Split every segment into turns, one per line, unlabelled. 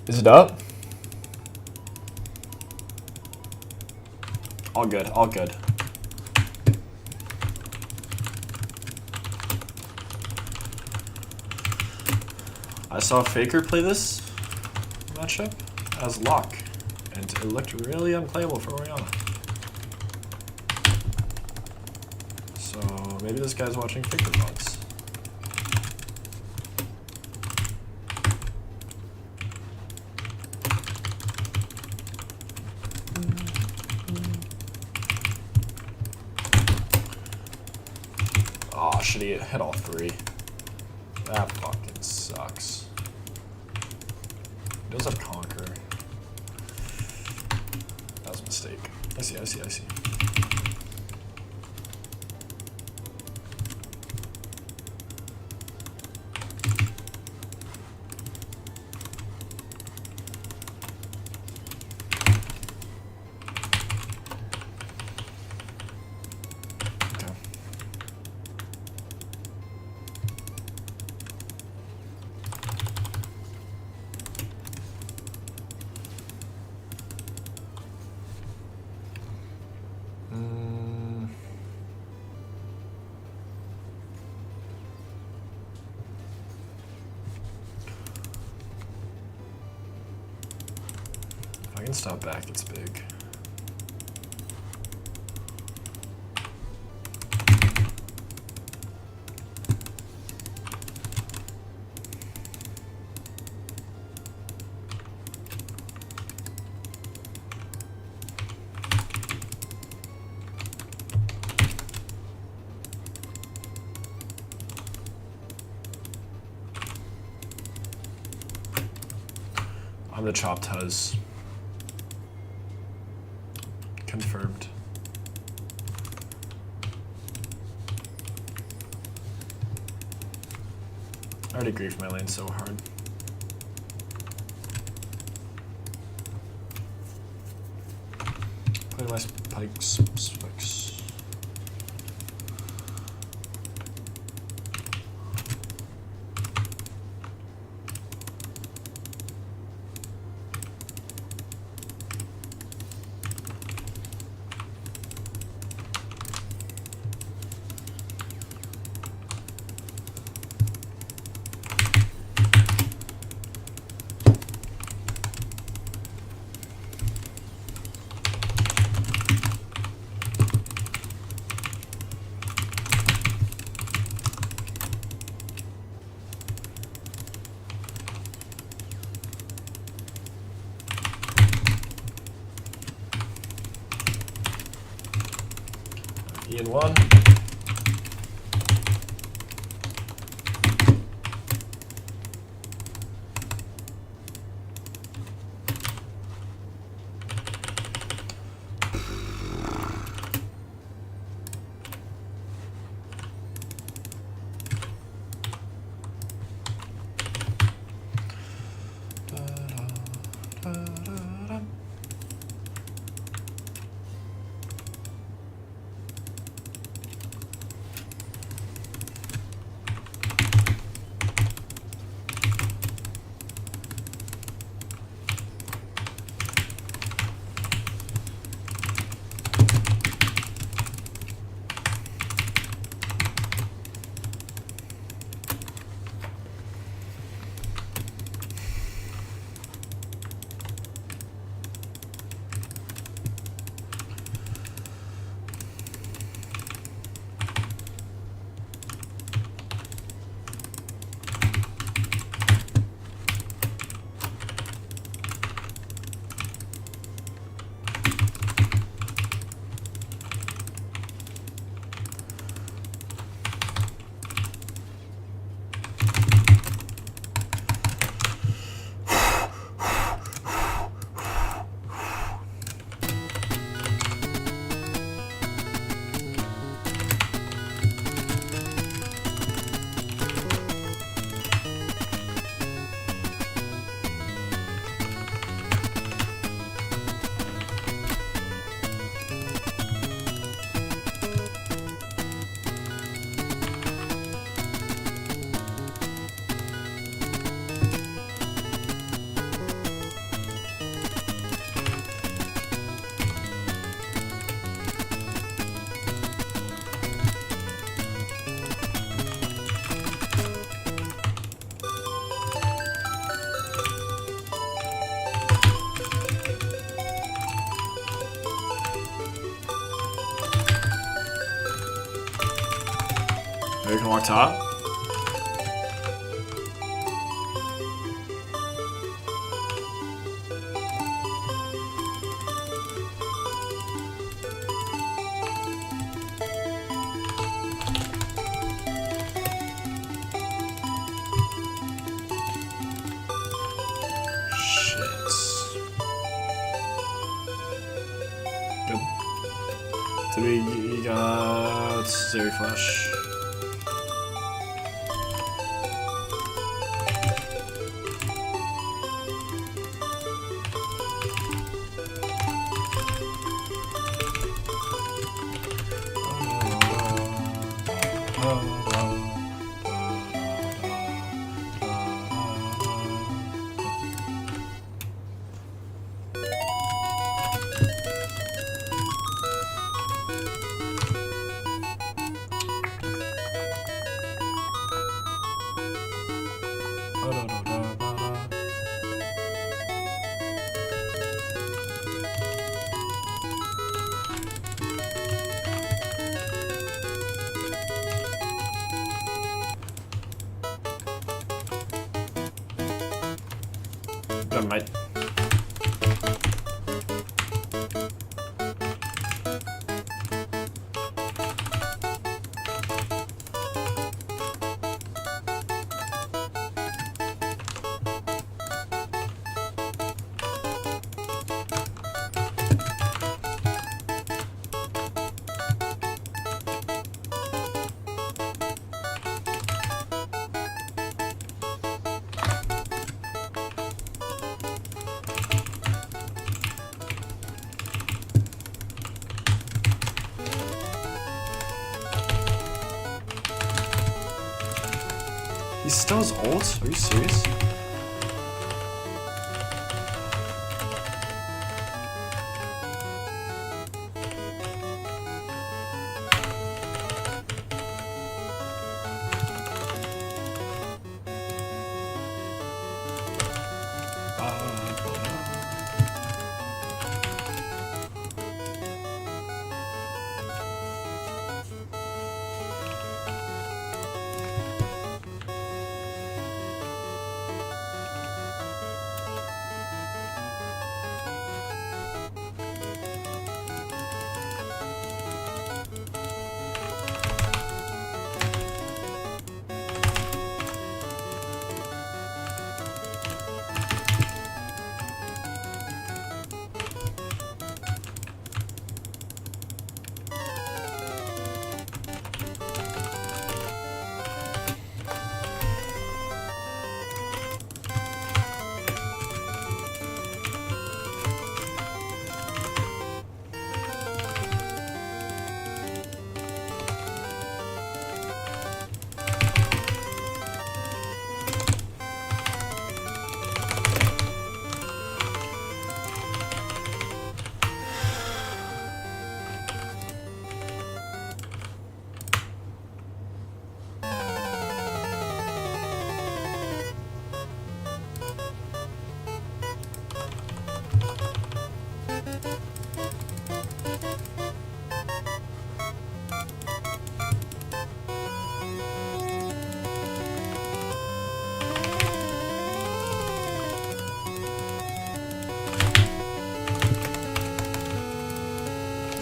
Is it up? All good, all good. I saw Faker play this matchup as Locke, and it looked really unplayable for Orianna. So maybe this guy's watching Faker VODs. Oh, should he hit all three? That fucking sucks. He does have Conquer. That was a mistake. I see, I see, I see. Okay. If I can stop back, it's big. I'm the chopped Huz. Confirmed. I already griefed my lane so hard. Play my spikes. Ian one. walk top. We got Zeri Flash. Done, mate. He still has ult? Are you serious?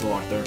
Lock there.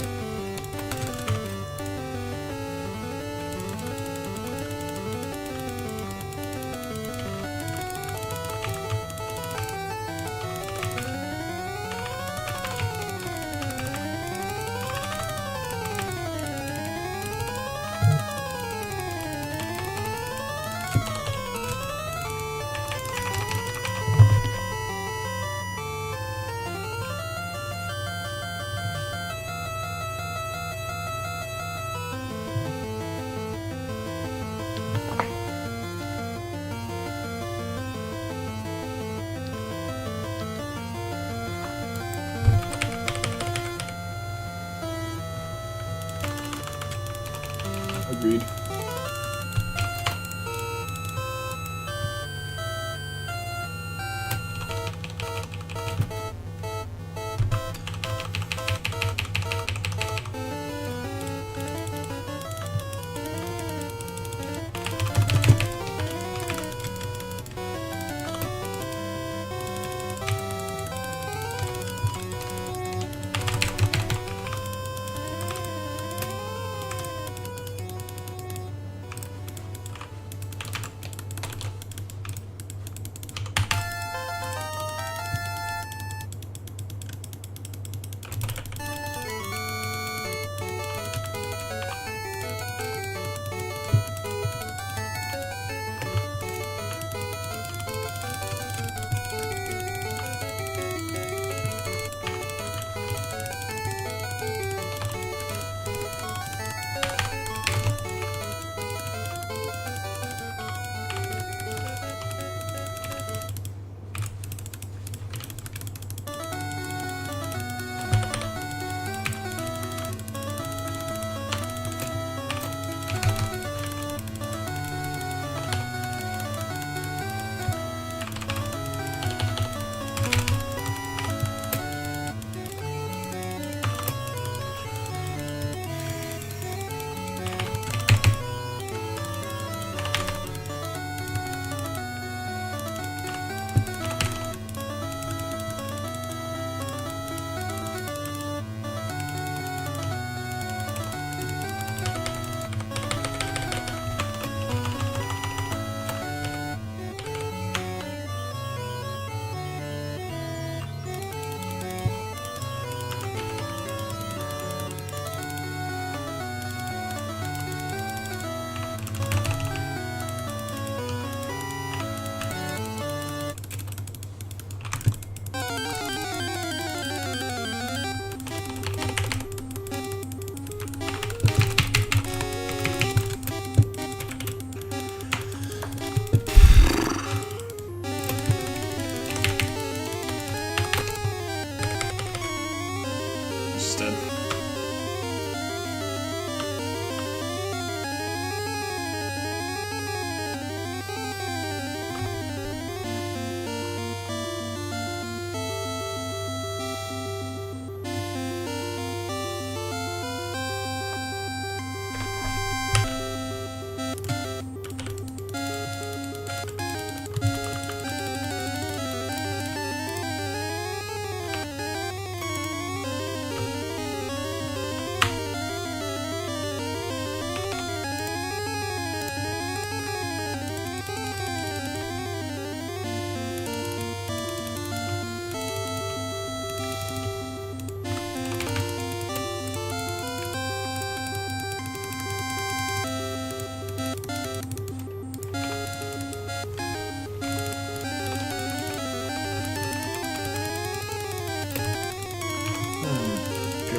Agreed.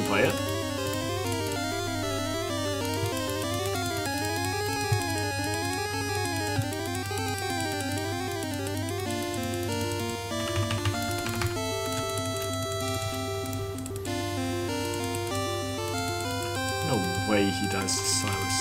can play it. No way he dies to Silas.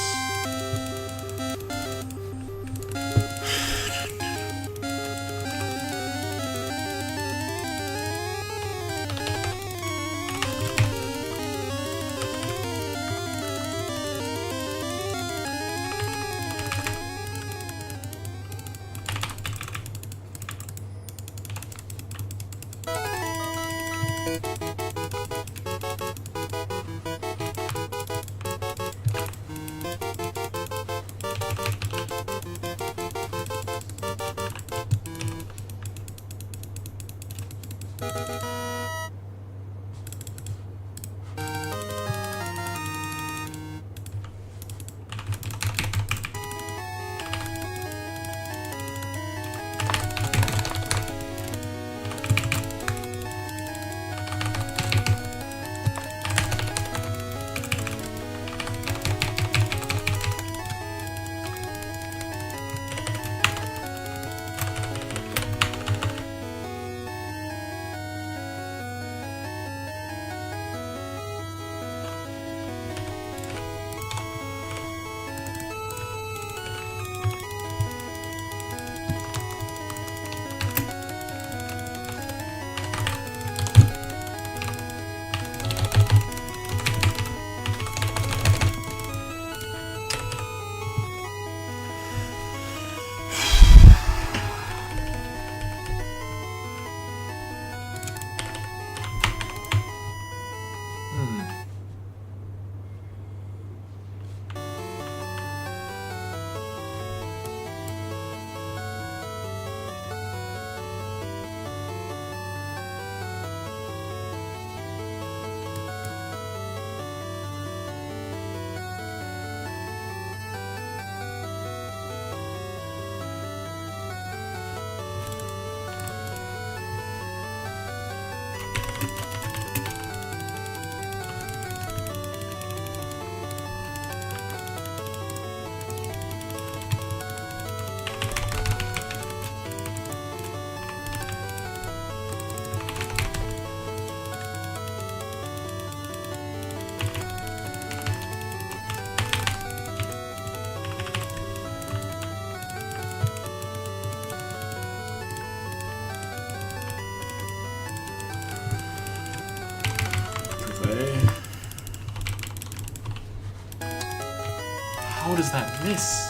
How does that miss?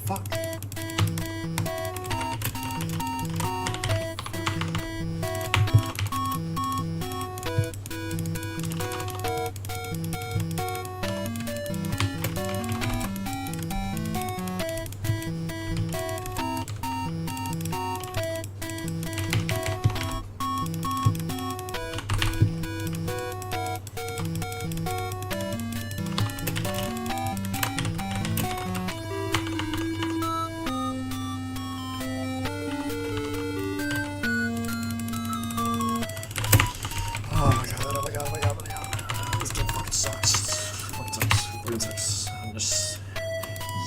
What the fuck?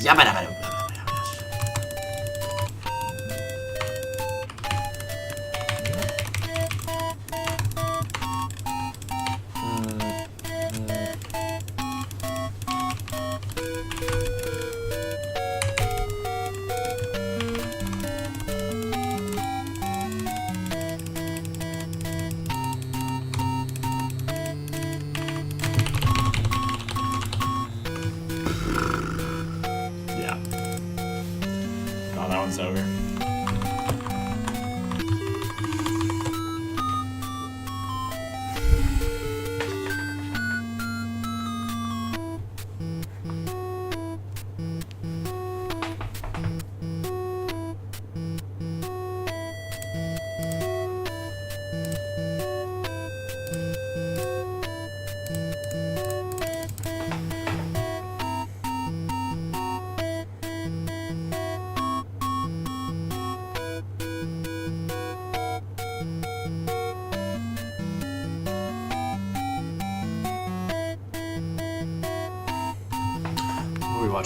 Yabba dabba dabba. That one's over.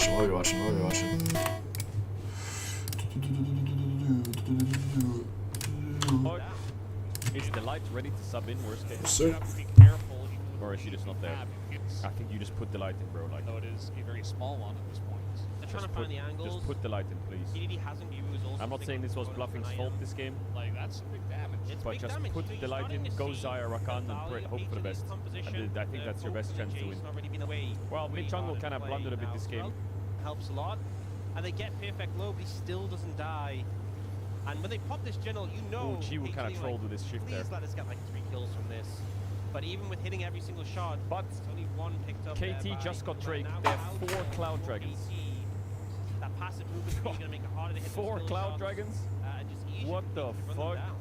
watching. We'll be watching. We'll be watching.
Is the light ready to sub in? Worst case.
Yes, sir.
Or is she just not there? I think you just put the light in, bro. Like,
No, it is a very small one at this point.
They're trying to find the angles.
just put the light in, please.
BDD hasn't used also.
I'm not saying this was Bluffing's fault this game,
Like, that's big damage.
It's
but
big
just
damage.
put
So
the
you're
light in,
starting to
go
see
Zyra, Rakan,
the
and pray,
value
hope for the
of
best.
H's composition.
I think that's your best chance to win.
It's already been away.
Well, mid jungle kind of blundered a bit this game.
Helps a lot. And they get perfect low, but he still doesn't die. And when they pop this general, you know.
Ooh, Chi will kind of
HT,
troll
like,
with this shift there.
Please let us get like 3 kills from this. But even with hitting every single shot,
But
it's only 1 picked up. there
KT
by
just got Drake.
now.
They
How
have
do
4
you
Cloud
stop
Dragons.
KT? That passive movement is going to make it harder to hit
4
those skill
Cloud
shots,
Dragons?
and just easier
What
for
the
people to run them
fuck?
down.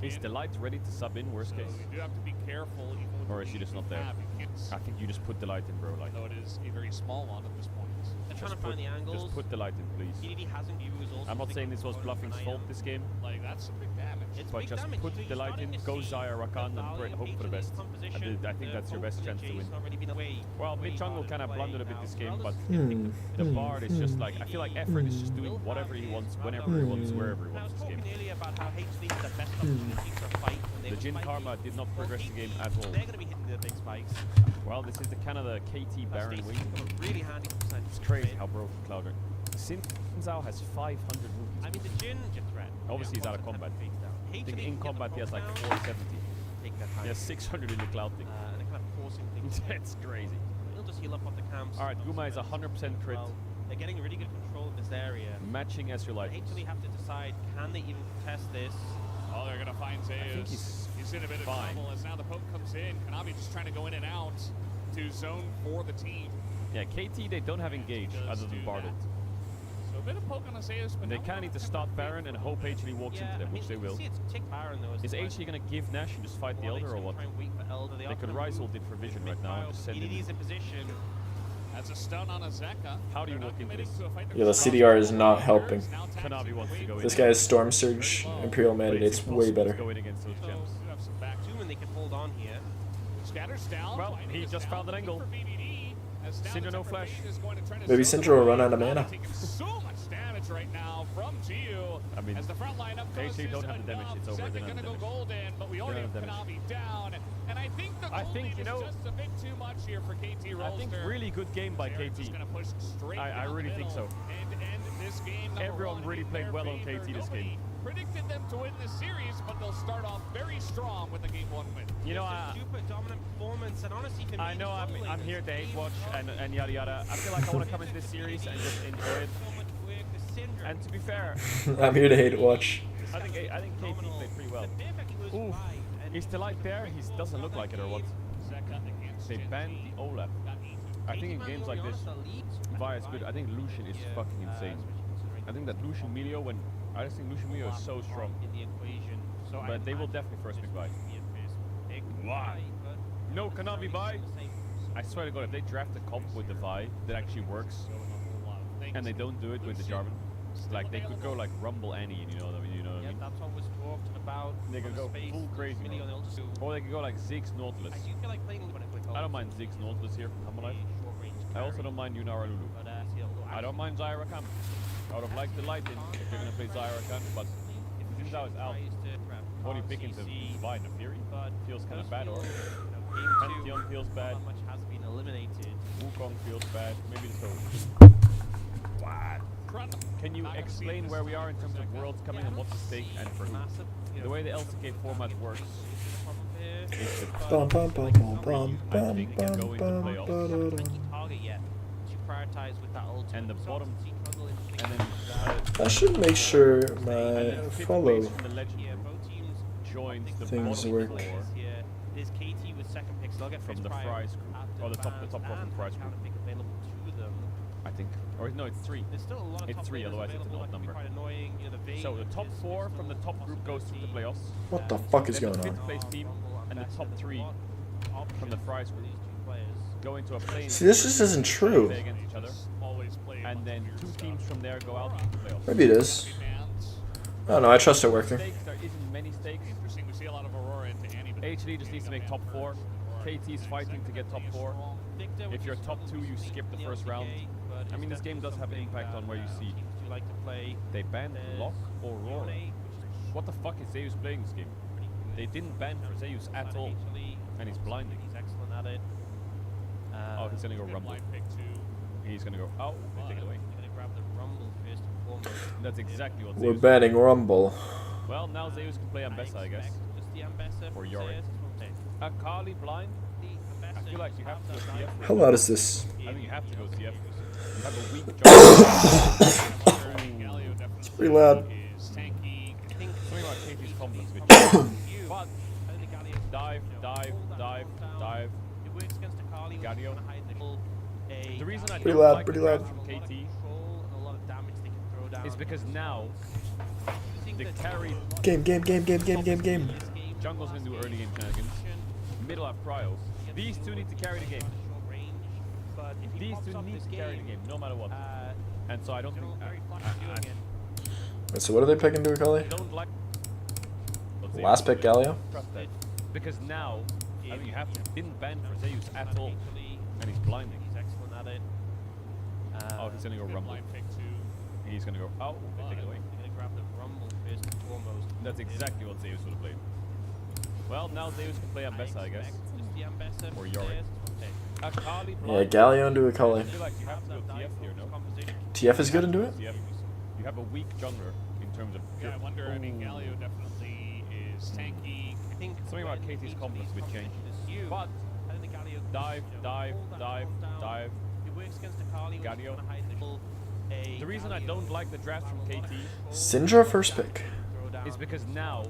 Is the light ready to sub in? Worst
So
case.
you do have to be careful. Even with
Or
the
is she
lead
just
you
not there?
have. You can't-
I think you just put the light in, bro. Like,
No, it is a very small one at this point.
They're trying to
just put,
find the angles.
just put the light in, please.
BDD hasn't used also.
I'm not saying this was Bluffing's fault this game,
Like, that's a big damage.
It's
but
big
just
damage.
put
So
the
you're
light in,
starting to
go
see
Zyra,
the
Rakan, and
value
pray,
of
hope for the
HT's
best.
composition.
I think that's your best chance to win.
Already been away.
Well,
Way
mid jungle
harder
kind
to
of
play
blundered a bit
now.
this game,
Well,
but
this
the Bard is just like, I feel like Effort is just doing whatever he wants, whenever he wants, wherever he
I
wants
was
this game.
talking earlier about how HT is the best opportunity for a fight when they
The Jin
fight
Karma
you.
did not
Well,
progress the
KT,
game at all.
They're going to be hitting the big spikes.
Well, this is the kind of the KT Baron
That's
wing.
really handy percentage.
It's crazy how broken Clouder. Sin Zhao has 500 movements.
I mean, the Jin threat.
Obviously, he's out of combat. I think in combat he has like 470.
Take their time.
He has 600 in the cloud thing.
And they're kind of forcing things.
That's crazy.
He'll just heal up off the camps.
Alright, Guma is 100% crit.
Well, they're getting really good control of this area.
Matching as you like.
HT have to decide, can they even contest this?
Oh, they're gonna find
think
Zeus. He's in a bit of
fine.
trouble as now the poke comes in. Kanavi just trying to go in and out to zone for the team.
Yeah, KT they don't have engage
Does
other than
do
Bartle.
that. So a bit of poke on Zeus, but
They
no
kind of
one
need to
can
start
defend
Baron and
him.
hope HT walks
Yeah,
into them,
I
which
mean,
they
you can
will.
see it's tick Baron though.
Is HT gonna give Nash and just fight the Elder or what? They could rise ult it for vision right now and just send him.
BDD's in position.
That's a stun on a Zeka.
How do you
They're
walk
not
into
committing
this?
to a fight.
Yeah, the CDR is not helping.
Now
Kanavi wants to go in.
This guy is Storm Surge, Imperial Mandate. It's way better.
Go in against those
So,
gems.
you have some back.
Assuming they can hold on here.
Scatters down.
Well,
finding
he
his
just
down,
found an
looking
angle.
for BDD, as now
Syndra
the
no
Temper
flash.
Fade is going to try to
Maybe
zone
Syndra will
away.
run out of
Kanavi
mana.
taking so much damage right now from Gio.
I mean,
as the front lineup
they
causes
don't have the damage,
enough.
it's over,
Zeka
they don't have
gonna
the
go
damage.
golden, but we
They
already
don't
have
have
Kanavi down. And I think the
I
gold
think,
lead
you
is
know,
just a bit too much here for KT Rolster.
I think really good game by
They're
KT.
just gonna push straight
I
down
really
the
think so.
middle and end this game number
Everyone
one
really
in
played
their
well on
favor.
KT this
Nobody
game.
predicted them to win this series, but they'll start off very strong with a game 1 win.
You know,
It's a super dominant performance, and honestly, for me,
I know
the
I'm
soloing
here
is
to hate
game
watch and yada yada. I feel like I want to come into this series and just enjoy it.
so much work. The Syndra.
And to be fair,
I'm here to hate watch.
I think KT played pretty well. Ooh, is the light there? He doesn't look like it or what?
Zeka against
They
Gen
banned
G.
the Olaf.
Got easy.
I think in games like this, Vi is good. I think Lucian is fucking insane. I think that Lucian Melio, I just think Lucian Melio is so strong.
in the equation. So
But they will definitely first pick Vi. Why? No Kanavi Vi. I swear to God, if they draft a comp with the Vi that actually works,
So in a whole lot of things.
and they don't do it with the Jarvan, like they could go like Rumble Annie, you know what I mean?
Yeah, that's what was talked about.
They could
on
go
Space,
full crazy,
Mini
bro.
on Ultra.
Or they could go like Ziggs Nautilus.
I do feel like playing a little bit of quick
I don't mind Ziggs Nautilus here from Humble Life.
short range
I also
carry,
don't mind Yunara Lulu.
but, see, although
I don't mind Zyra Khan. I would have liked the light in if you're gonna play Zyra Khan, but
if
Xin Zhao is out.
tries to trap
What are you picking to
RCC,
buy in the Fury?
but
Feels kind of
those
bad, or
fields, game two,
Pantheon feels bad.
not much has been eliminated.
Wukong feels bad. Maybe so. What?
Front.
Can you
Not gonna see
explain
this
where we are in terms of
Zeka.
worlds coming and what's at stake and for who?
Massive,
The way the LCK format works is that
Bum bum bum bum bum bum
think can go
bum
into
bum
playoffs.
ba-da-da.
target yet to prioritize with that ultimate.
And the
So
bottom-
obviously Trundle in
and
particular
then
is,
I should make sure
and
my
then fifth
follow
place from the legend
yeah,
group
both teams
joins the
Things
bottom
work.
four
here. There's KT with second picks. They'll get
from
first
the
prior
Fries group,
after
or the top
fans
four from
and
Fries
counter
group.
pick available to them.
I think, or no, it's 3.
There's still a lot of
It's
top
3,
laners
otherwise it's an
available
odd
that can be
number.
quite annoying. You know, the Vayne
So the top
is
4
still
from the
a
top group goes to the
possibility.
playoffs.
What the fuck is
Then
going
the
on?
fifth place team and the top 3 from the Fries group go into a play.
See, this just isn't true.
Play against each other,
Always play
and then
your
2
stuff.
teams from there go out into the playoffs.
Maybe it is.
Fans.
I don't know. I trust it working.
Stakes, there isn't many stakes.
Interesting. We see a lot of Aurora into Annie. but
HD just needs to make top 4. KT's fighting to get top 4.
Victor,
If
which
you're
is
top 2, you
almost
skip the
in
first round.
LCK, but
I mean,
it's
this game does have
definitely
impact on where you
something
see.
teams do like to play.
They banned
There's
Lock or Aurora.
Yone, which is
What the fuck is Zeus playing this game?
pretty good.
They didn't ban for Zeus at all. And he's blinding.
He's excellent at it.
Oh, he's gonna go
Mid
Rumble.
line pick 2.
He's gonna go, oh, they take it away.
He's gonna grab the Rumble first and foremost.
That's exactly what
We're
Zeus
banning Rumble.
Well, now Zeus can play Ambessa, I guess.
expect just the Ambessa
Or
from
Yorick.
Zeus is what I'm saying.
Akali blind?
The Ambessa
I feel like you have to go CF.
How loud is this?
I think you have to go CF. You have a weak
Galio definitely
pretty loud.
is tanky.
I think
Something about KT's confidence with
you.
But
I think the Galio
dive, dive, dive, dive.
It works against Akali. which is
Galio.
gonna hide the
The reason I
Pretty
don't
loud,
like
pretty
the
loud.
draft from KT
control and a lot of damage they can throw down.
is because now
You think
the
that
carry
Game.
this game
jungle's gonna do early game shenanigans. Middle have prio. These two need to carry the game.
short range, but if he
These
pops
two
up
need
this
to carry the game, no matter what. And so I don't think
very flush doing it.
Wait, so what are they picking to Akali?
I don't like. Let's see.
Last pick Galio?
Trust that. Because now I think you have to. Didn't ban for Zeus at all, and he's blinding.
He's excellent at it.
Oh, he's gonna go
Mid
Rumble.
line pick 2.
He's gonna go. Oh, they take it away.
He's gonna grab the Rumble first and foremost.
That's exactly what Zeus would have played. Well, now Zeus can play Ambessa, I guess.
Just the Ambessa
Or
from
Yorick.
Zeus is what I'm saying.
Akali
Yeah,
blind.
Galio into
I
Akali.
feel like you have to go TF here, no?
TF is good into it?
TF. You have a weak jungler in terms of.
Yeah, I wonder. I mean, Galio definitely is tanky.
I think
Something about
when
KT's
each of
confidence
these
would change.
combinations is used,
But
I think the Galio
dive, dive,
hold that
dive,
hold down.
dive.
It works against Akali, which is
Galio.
gonna hide the
The reason I don't like the draft from KT
Syndra first pick.
is because now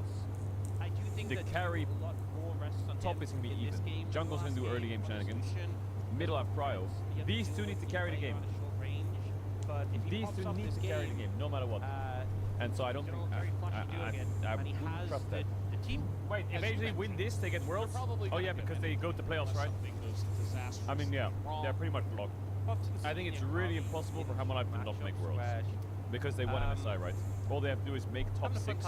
I do think
the
that
carry
a lot more rests on
top
him
is gonna be
in this
even.
game.
Jungle's gonna do
Last
early game shenanigans.
solution,
Middle have prio.
he has
These
to
two need to carry the
play
game.
on a short range, but if he
These
pops
two
up
need
this
to carry the game, no matter what. And so I don't think
very flashy doing it,
I
and he
wouldn't
has
trust that.
the team.
Wait, if they win this, they get worlds. Oh yeah, because they go to playoffs, right? I mean, yeah, they're pretty much blocked. I think it's really impossible for Hammerlife to not make worlds because they won MSI, right? All they have to do is make top 6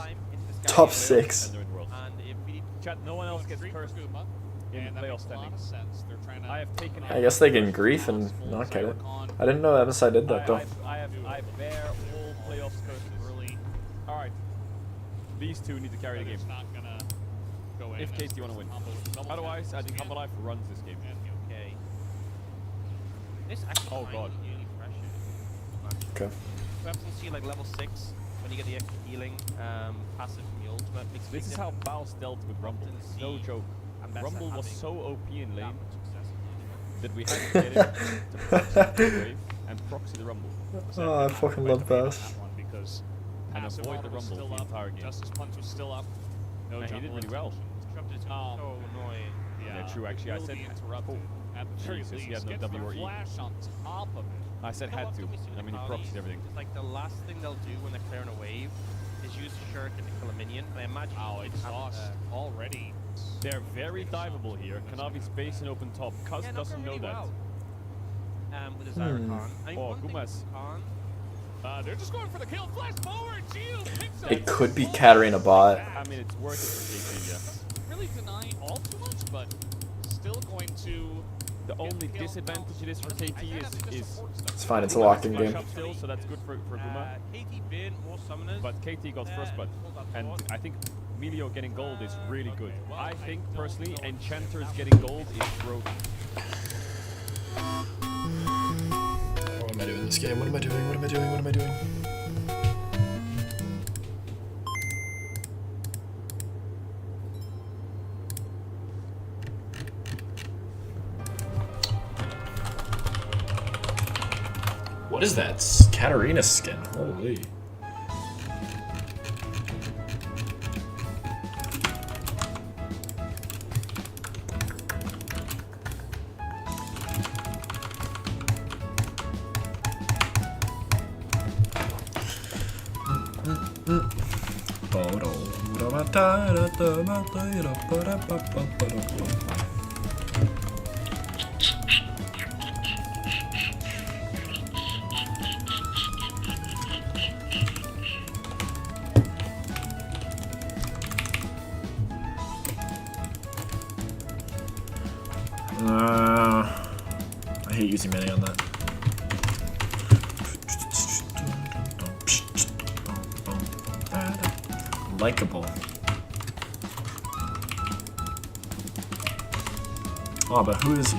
Top
playoffs,
6.
and they're in worlds.
And if we
Chat, no one else gets cursed in the playoff standings. I have taken.
I guess they can grief and not get it. I didn't know MSI did that though.
I bear all playoffs curses. All right, these two need to carry the game. If KT want to win. Otherwise, I think Hammerlife runs this game.
okay. This actually
Oh, God.
really fresh.
Okay.
Perhaps you see like level 6 when you get the extra healing passive from your ultimate. Makes a big
This is how
difference.
Baus dealt with Rumble. No joke.
Ambessa
Rumble was
having
so OP in lane
that much success.
that we had to get him to proxy the wave and proxy the Rumble
Oh, I fucking love Bass.
Because
and
passive
avoid the
armor was
Rumble
still
the
up,
entire game.
Justice Punch was still up. No
And he did
jungle
really well.
interruptions.
Disrupted is
Um,
so annoying.
Yeah, true, actually, I said
Ability
had to.
interrupted at the very
Jesus,
least.
he had no
Gets
W
the
or E.
flash on top of it.
I said
You know
had
what,
to.
when we see
I mean, he
Akali,
proxied everything.
It's like the last thing they'll do when they're clearing a wave is use Shuriken to kill a minion. I imagine.
Oh,
he would have,
exhaust already.
They're very diveable here. Kanavi space and open top. Cuz
yeah, not
doesn't know
going really
that.
well. With his Zyra Khan. I mean,
Oh,
one thing
Gumas.
with Khan,
They're just going for the kill. Flash forward. Geo picks up.
It could be Katarina bot.
I mean, it's worth it for KT, yeah.
Really denying all too much, but still going to.
The only disadvantage it is for KT is
It's fine, it's a locked-in
flush
game.
up still, so that's good for Guma.
KT bin, more summoners.
But KT got first blood, and I think Melio getting gold is really good. I think personally, Enchanters getting gold is broken.
What am I doing this game? What am I doing? What am I doing? What am I doing? What is that? Katarina skin. Holy.
I hate using many on that. Likeable. Oh, but who is he?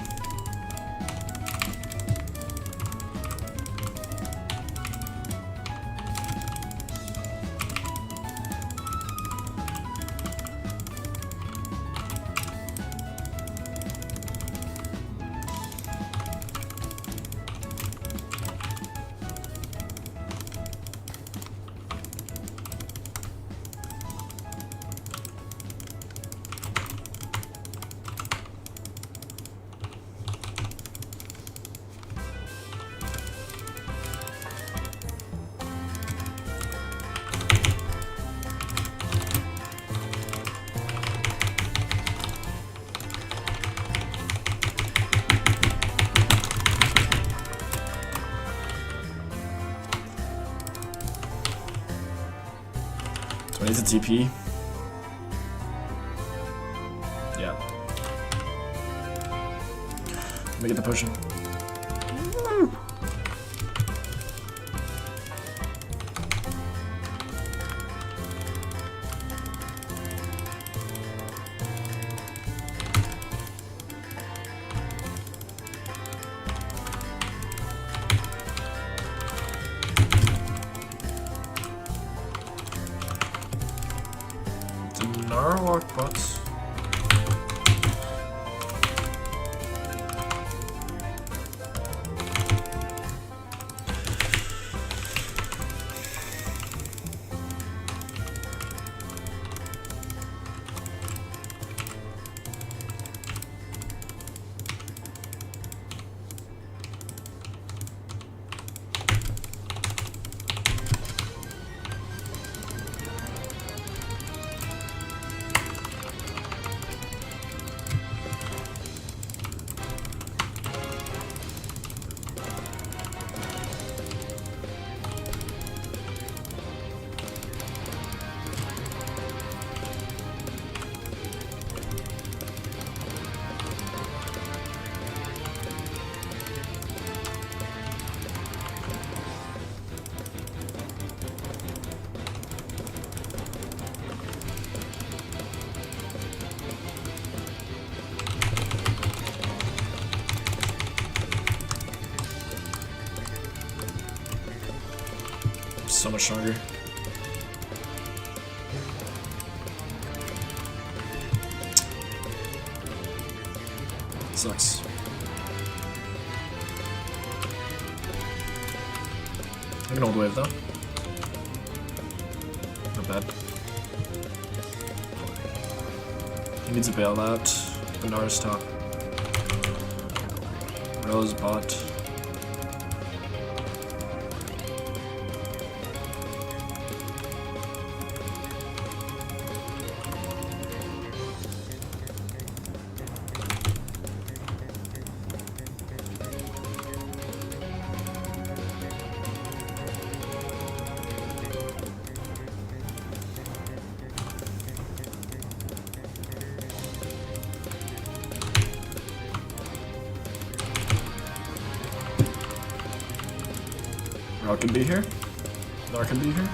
So he's a TP. Yeah. Let me get the pushing. Narwhal bots. So much stronger. Sucks. I can hold wave though. Not bad. He needs a bailout. Benar's top. Rose bot. Rar can be here. Lar can be here.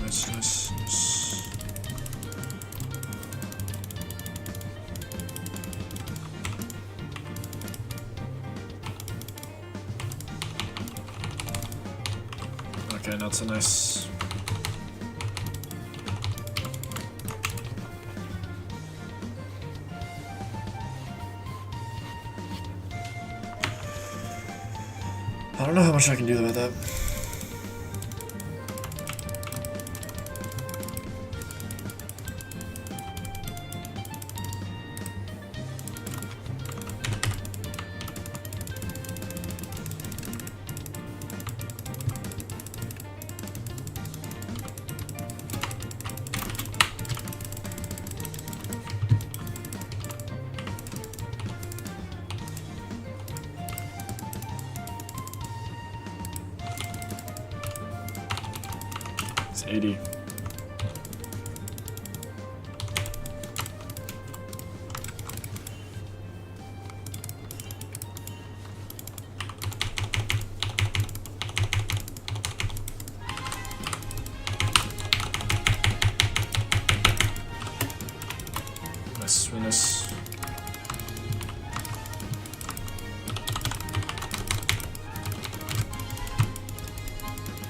nice. Okay, not so nice. I don't know how much I can do about that. It's 80. Nice.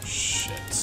Shit.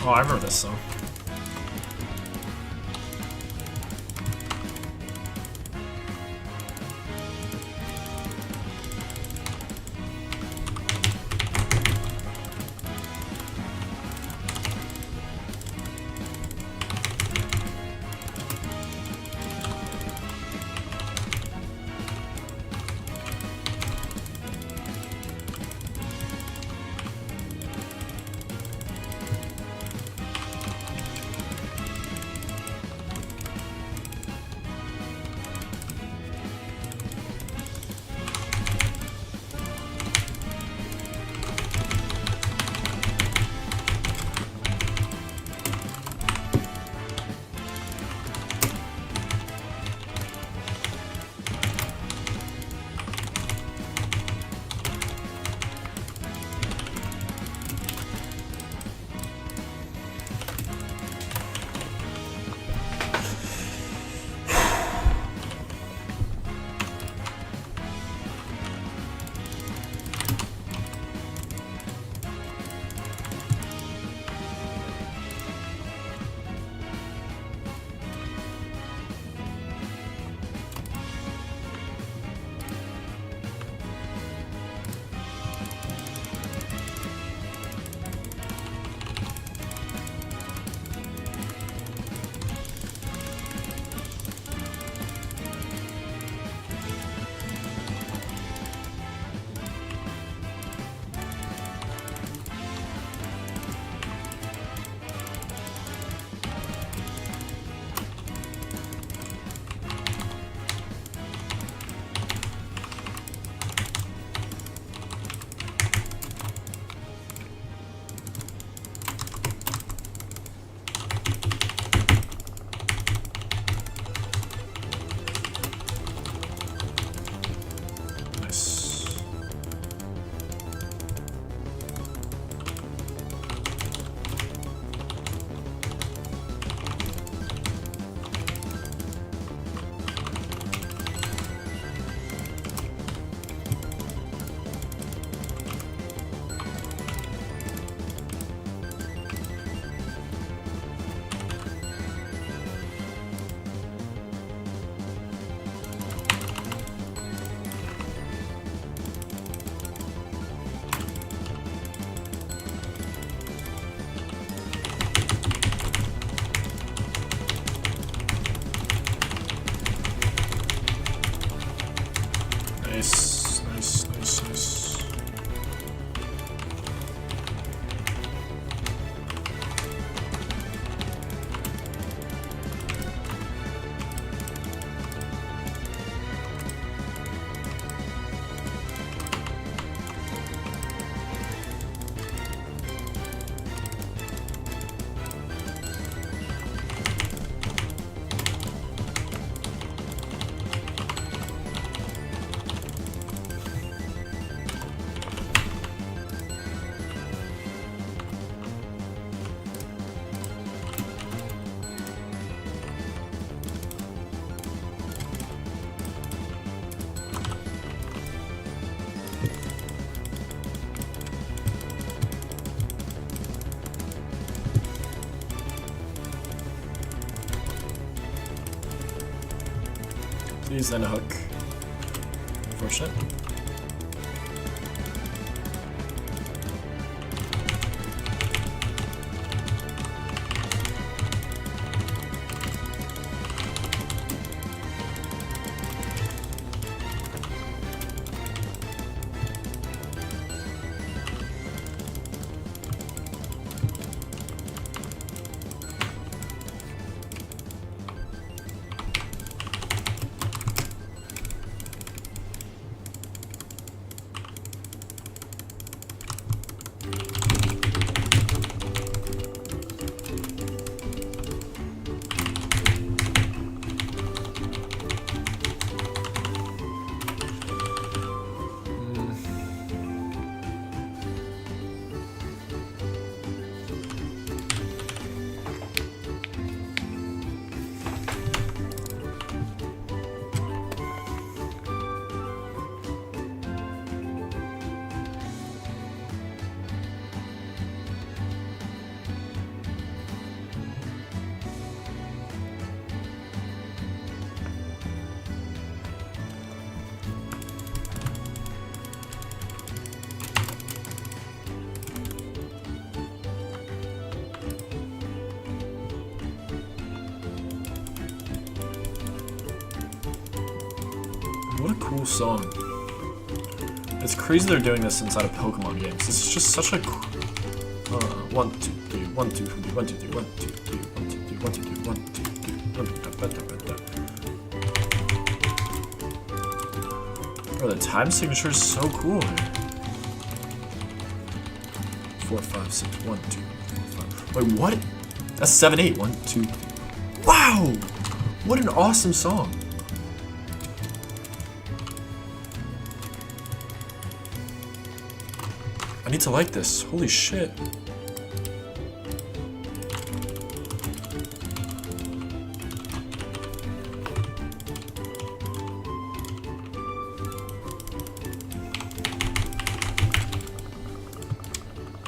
Oh, I remember this song.
Please then a hook. Unfortunate. What a cool song. It's crazy they're doing this inside of Pokemon games. This is just such a 1, 2, 3, 1, 2, 3, 1, 2, 3, 1, 2, 3, 1, 2, 3, 1, 2, 3, 1, 2, 3, Bro, the time signature is so cool here. 4, 5, 6, 1, 2, 4, 5. Wait, what? That's 7, 8. 1, 2, 3. Wow! What an awesome song. I need to like this. Holy shit.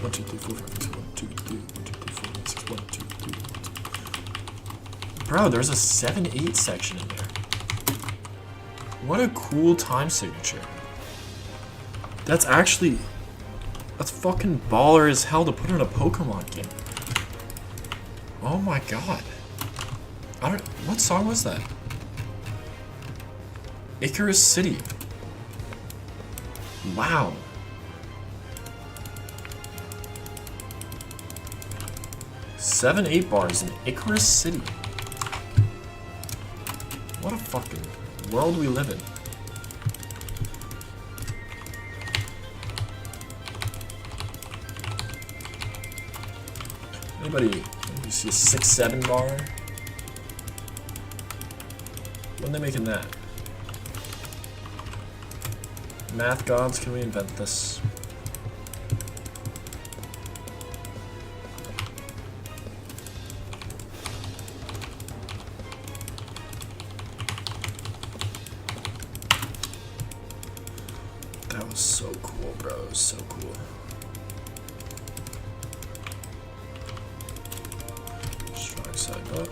One, two, three, 4, 5, 6, 1, 2, 3, 1, 2, 3, 4, 5, 6, 1, 2, 3, 1, 2. Bro, there's a 7, 8 section in there. What a cool time signature. That's actually... That's fucking baller as hell to put in a Pokemon game. Oh my god. What song was that? Icarus City. Wow. Seven, 8 bars in Icarus City. What a fucking world we live in. Anybody see a 6, 7 bar? When they making that? Math gods, can we invent this? That was so cool, bro. It was so cool. Side up.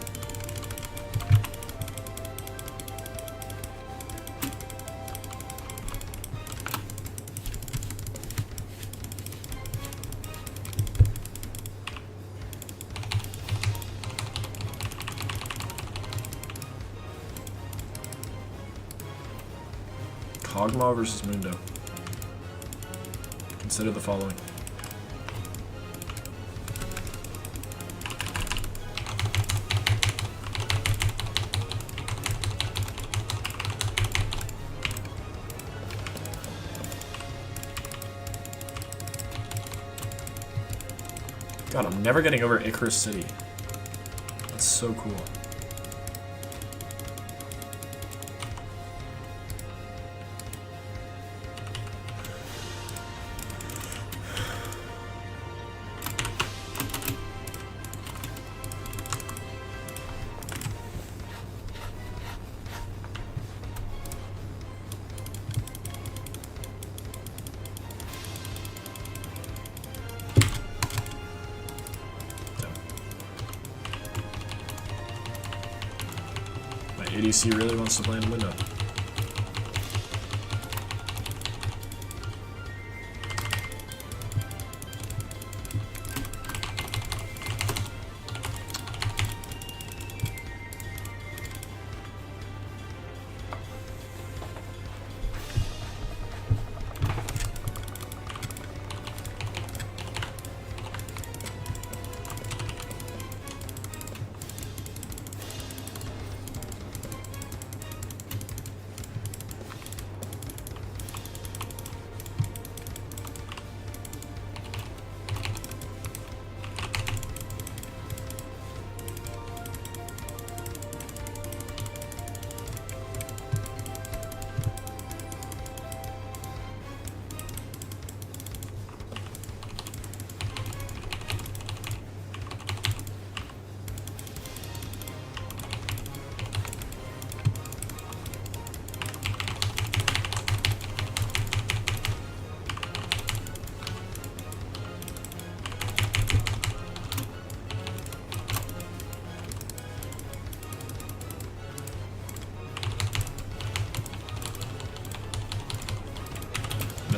Kog'Maw versus Mundo. Consider the following. God, I'm never getting over Icarus City. That's so cool. ADC really wants to play in the window.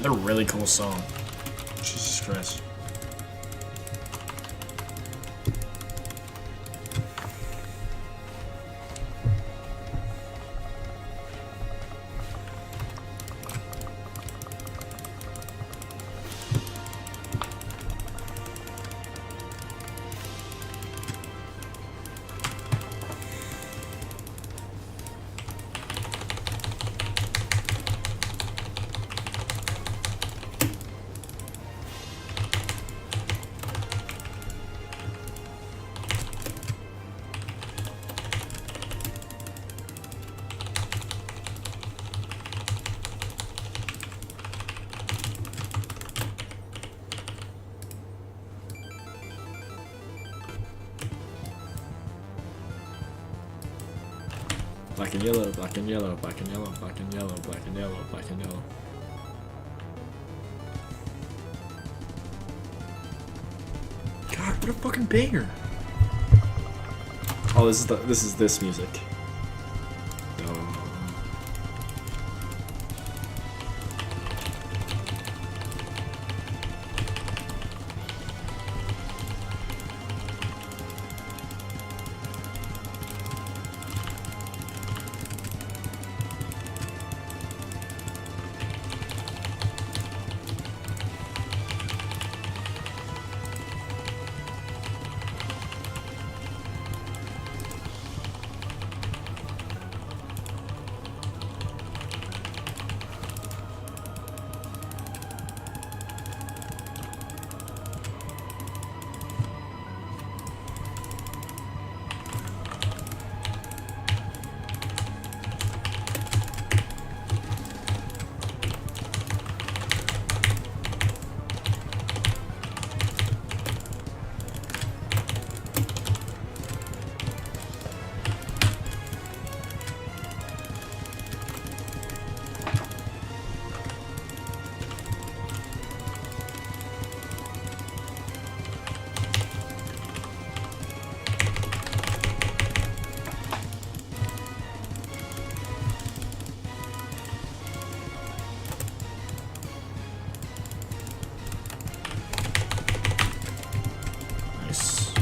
They're a really cool song. Jesus Christ. Black and yellow, black and yellow, black and yellow, black and yellow, black and yellow, black and yellow. God, what a fucking banger! Oh, this is this music. Oh. Nice.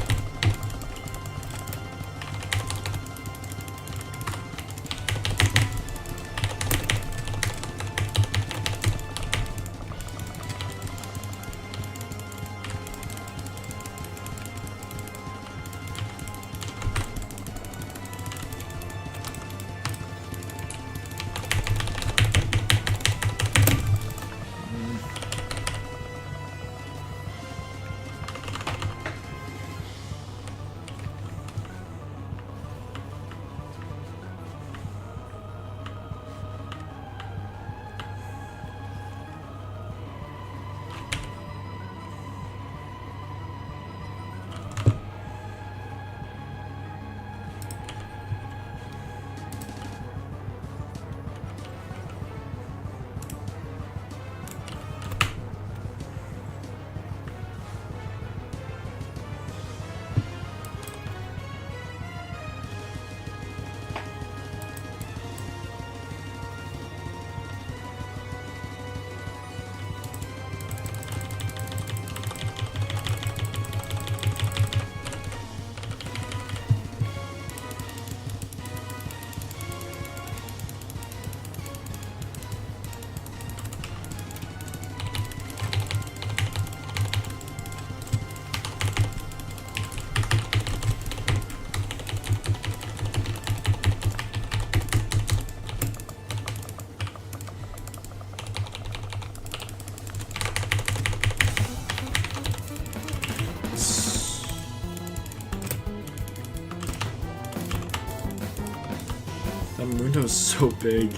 That Muno's so big.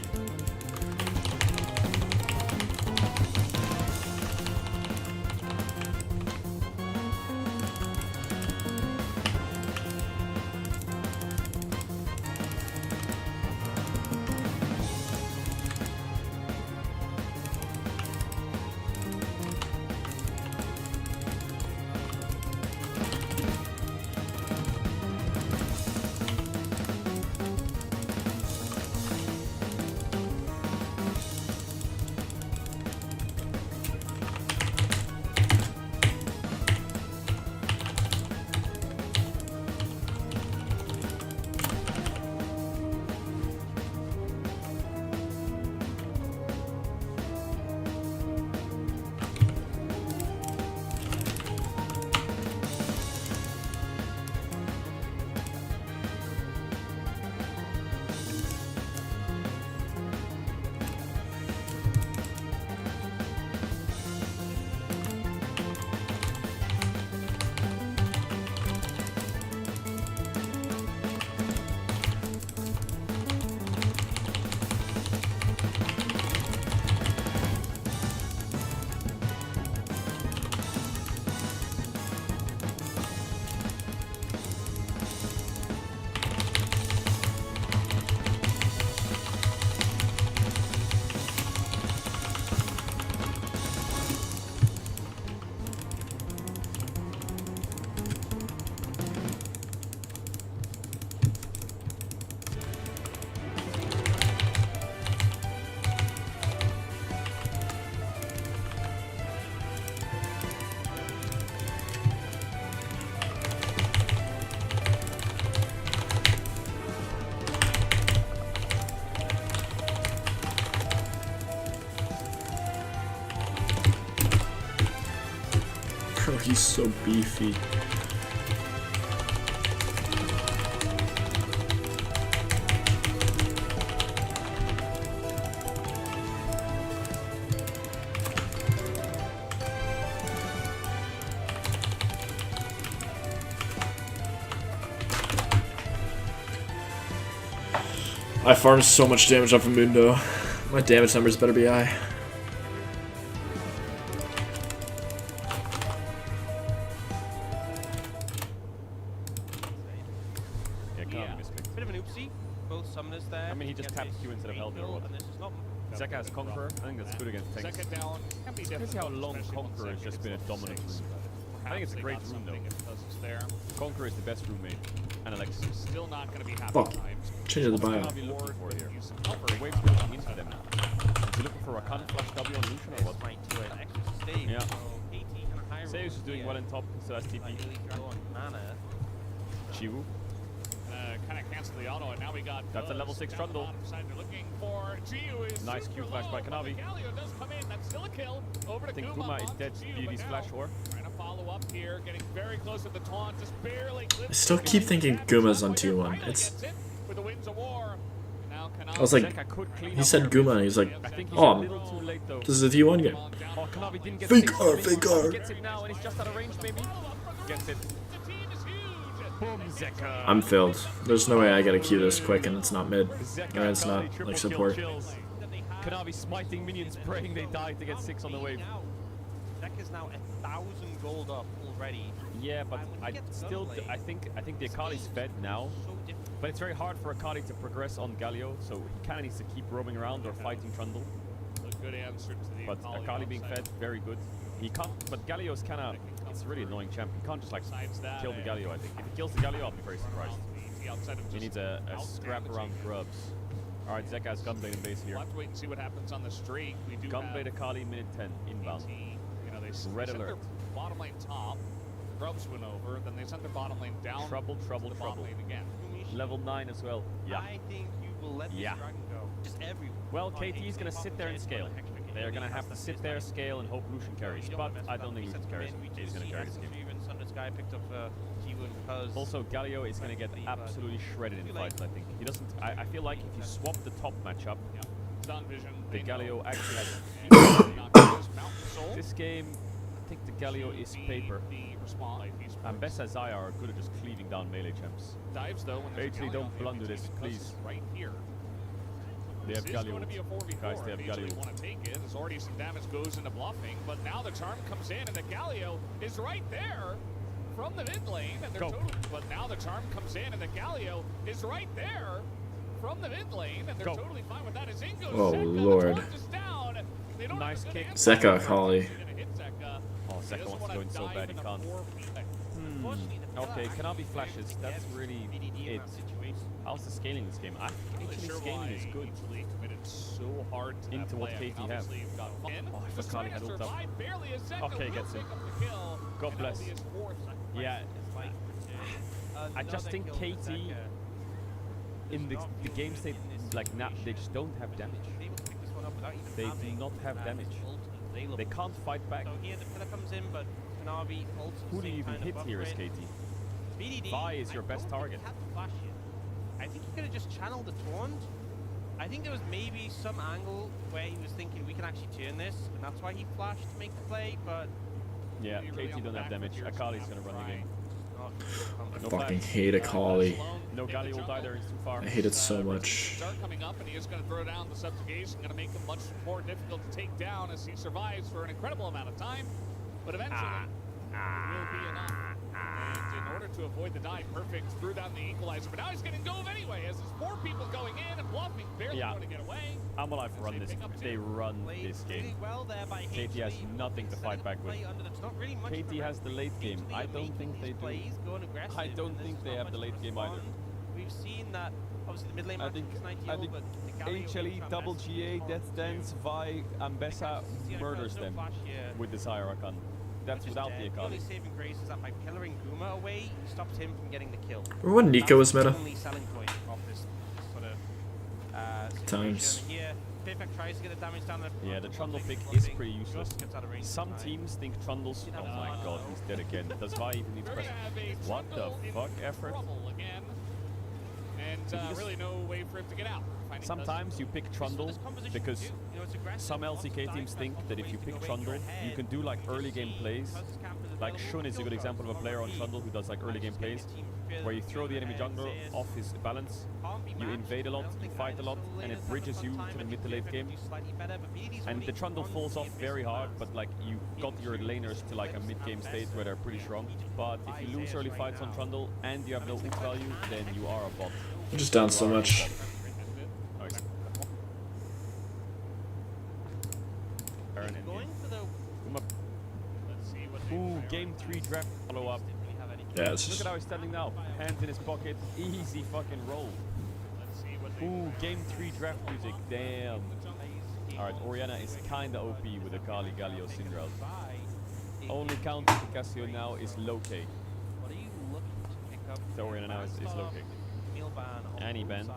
he's so beefy. I farmed so much damage off of Mundo. My damage numbers better be high.
Bit of an oopsie. Both summoners there.
I mean, he just tapped Q instead of Held or what? Zeka has Conqueror. I think that's good against tanks.
Second down can be
Crazy
difficult,
how long
especially when
Conqueror has
second
just been a
is
dominant
six.
rune. I think it's a great rune though.
There.
Conqueror is the best rune made. And Alexis.
Still not going to be happy
Fuck.
times.
Change the
What
bio.
are we looking for here? The waves pushing into them. Is he looking for a Rakan flash W on Lucian or what? Yeah. Zeus is doing well in top, so that's TP. Chivu.
Kind of cancel the auto, and now we got.
That's a level 6
down the
Trundle.
bottom side. They're looking for Chiu is
Nice
super
Q flash
low,
by
but
Kanavi.
the Galio does come in. That's still a kill. Over to
I think
Kuma.
Kuma is
onto
dead.
Chiu,
Beauty's
but
flash
now
or.
trying to follow up here, getting very close at the taunt, just barely.
I still keep thinking Guma's on 2-1. It's.
With the winds of war. Now
I was like,
Zeka could clean
he
up
said
there.
Guma, and he's like,
I think he's a
oh,
little too late though.
this is a T1 game.
Oh, Kanavi didn't get
Fake
six.
R, fake R.
He gets it now, and he's just out of range, maybe. Gets it.
the team is huge.
Boom, Zeka.
I'm filled. There's no way I gotta queue this quick and it's not mid.
Zeka
Or it's
Kanavi,
not,
triple
like,
kill
support.
chills. Kanavi smiting minions, praying they die to get 6 on the wave.
Deck is now 1,000 gold up already.
Yeah, but
And when he
I
gets
still,
gun lane,
I think the Akali's fed now,
So different.
but it's very hard for Akali to progress on Galio, so he kind of needs to keep roaming around or fighting Trundle.
A good answer to the
But Akali being fed, very good. He can't, but Galio's kind of, it's a really annoying champ. He can't just like kill the Galio, I think. If he kills the Galio, I'll be very surprised. He needs a scrap around grubs. Alright, Zeka has Gunblade in base here.
We'll have to wait and see what happens on the streak. We do
Gunblade
have
Akali, minute 10, inbound.
You know, they
Red
sent
alert.
their bottom lane top. Grubs went over. Then they sent their bottom lane down.
Trouble, trouble,
to the bottom
trouble.
lane again.
Level 9 as well. Yeah.
I think you will let this
Yeah.
dragon go. Just everyone.
Well,
on
KT is
H,
going to
they
sit there and
pop
scale.
the extra
They're
kill.
going to
He
have to
has
sit there, scale, and hope Lucian carries.
You don't
But
mess
I
with
don't
that.
think
He
Lucian
sets
carries.
them in. We
He's
do
going to
see
carry this
Hexen
game.
Fury and Sun Sky picked up T1 because
Also, Galio is going to get absolutely shredded in fights, I think. He doesn't. I feel like if you swap the top matchup,
Sun vision.
the Galio actually has.
This
This game, I think the Galio is paper. And Bessa Zaya are good at just cleaving down melee champs.
Dives though. When there's a
Actually,
Galio
don't
on the
blunder
MPT
this,
because
please.
it's right here.
They have
This is going to be a
Galio.
4v4.
Guys, they have
if easily
Galio.
want to take it. There's already some damage goes into bluffing, but now the charm comes in and the Galio is right there from the mid lane. And they're
Go.
but now the charm comes in and the Galio is right there from the mid lane, and they're
Go.
totally fine with that. As in goes
Oh,
Zeka, the
Lord.
taunt is down. They don't
Nice
have a good
kick.
answer.
Zeka Akali.
They're gonna hit Zeka.
Oh,
He
Zeka
doesn't
wants to
wanna
go in so
dive
bad he
in a
can't.
4v.
Unfortunately, the pillar
Okay,
actually
Kanavi flashes.
gets
That's really
VDD in
it.
that situation.
How's the scaling this game? I think actually scaling is good.
Actually committed so hard to
Into
that
what
play.
KT
I mean,
have.
obviously you've got Finn,
Oh, I
just
forgot he
trying
had
to
ult up.
survive barely a second.
Okay,
Will
gets
pick
him.
up the kill,
God
and
bless.
that'll be his fourth.
Yeah,
It's like,
I just
another
think
kill for
KT
Zeka.
in the
Not
games they
in this
like now they
situation.
just don't have damage.
He's able to pick this one up without even
They do
having
not have
that
damage.
ult available.
They can't fight back.
So here the pillar comes in, but Kanavi ults
Who do you even hit here as
KT?
KT?
VDD,
Vi is your
I
best
don't
target.
think he had the flash yet. I think he could have just channeled the taunt. I think there was maybe some angle where he was thinking we can actually turn this, and that's why he flashed to make the play, but
Yeah,
Really on
KT
the
don't have
back
damage.
foot here, so
Akali's
have
gonna
to
run the
try.
game.
no,
Fucking
flash.
hate Akali.
No Galio will die there, he's too far.
I hate it so much.
Start coming up, and he is going to throw down the subjugation, going to make him much more difficult to take down as he survives for an incredible amount of time. But eventually, it will be enough. And in order to avoid the die, Perfect threw down the equalizer. But now he's getting Gove anyway, as there's 4 people going in and bluffing, barely
Yeah.
going to get away.
I'm alive run this. They run this game.
well there by
KT has
HG,
nothing to fight back with.
play under the- it's not really much of a
KT has the late game.
Italy
I
are
don't
making
think they
these
do.
plays, going aggressive,
I don't
and
think
there's
they
not
have the
much
late game
respond.
either.
We've seen that, obviously the mid lane
I
match
think-
is 90
I think
but the Galio
HLE,
ultra
double
massive
GA,
response
Death
to-
Dance, Vi, Ambessa
Yeah,
murders
no
them
flash here.
with the Sire Rakan. That's
Just
without
dead.
the
The
Akali.
only saving grace is that by pillaring Guma away, he stops him from getting the kill.
Remember when Nico was
That's
meta?
the only selling point of this sort of
Times.
situation. Here, Perfect tries to get the damage down.
Yeah, the Trundle pick is pretty useless. Some teams think Trundles. Oh my god, he's dead again. Does Vi even need to press? What the fuck, effort?
Again. And really no way for him to get out.
Sometimes you pick Trundle because some LCK teams think that if you pick Trundle, you can do like early game plays. Like Shun is a good example of a player on Trundle who does like early game plays, where you throw the enemy jungler off his balance, you invade a lot, you fight a lot, and it bridges you to the mid to late game. And the Trundle falls off very hard, but like you got your laners to like a mid game state where they're pretty strong. But if you lose early fights on Trundle and you have no ult value, then you are a bot.
I'm just down so much.
Ooh, game 3 draft follow up.
Yeah, it's
Look
just...
at how he's standing now. Hands in his pocket. Easy fucking roll. Ooh, game 3 draft music. Damn. Alright, Orianna is kinda OP with a Kali Galio Syndra. Only counter to Cassio now is low K. So Orianna now is low K. And he banned.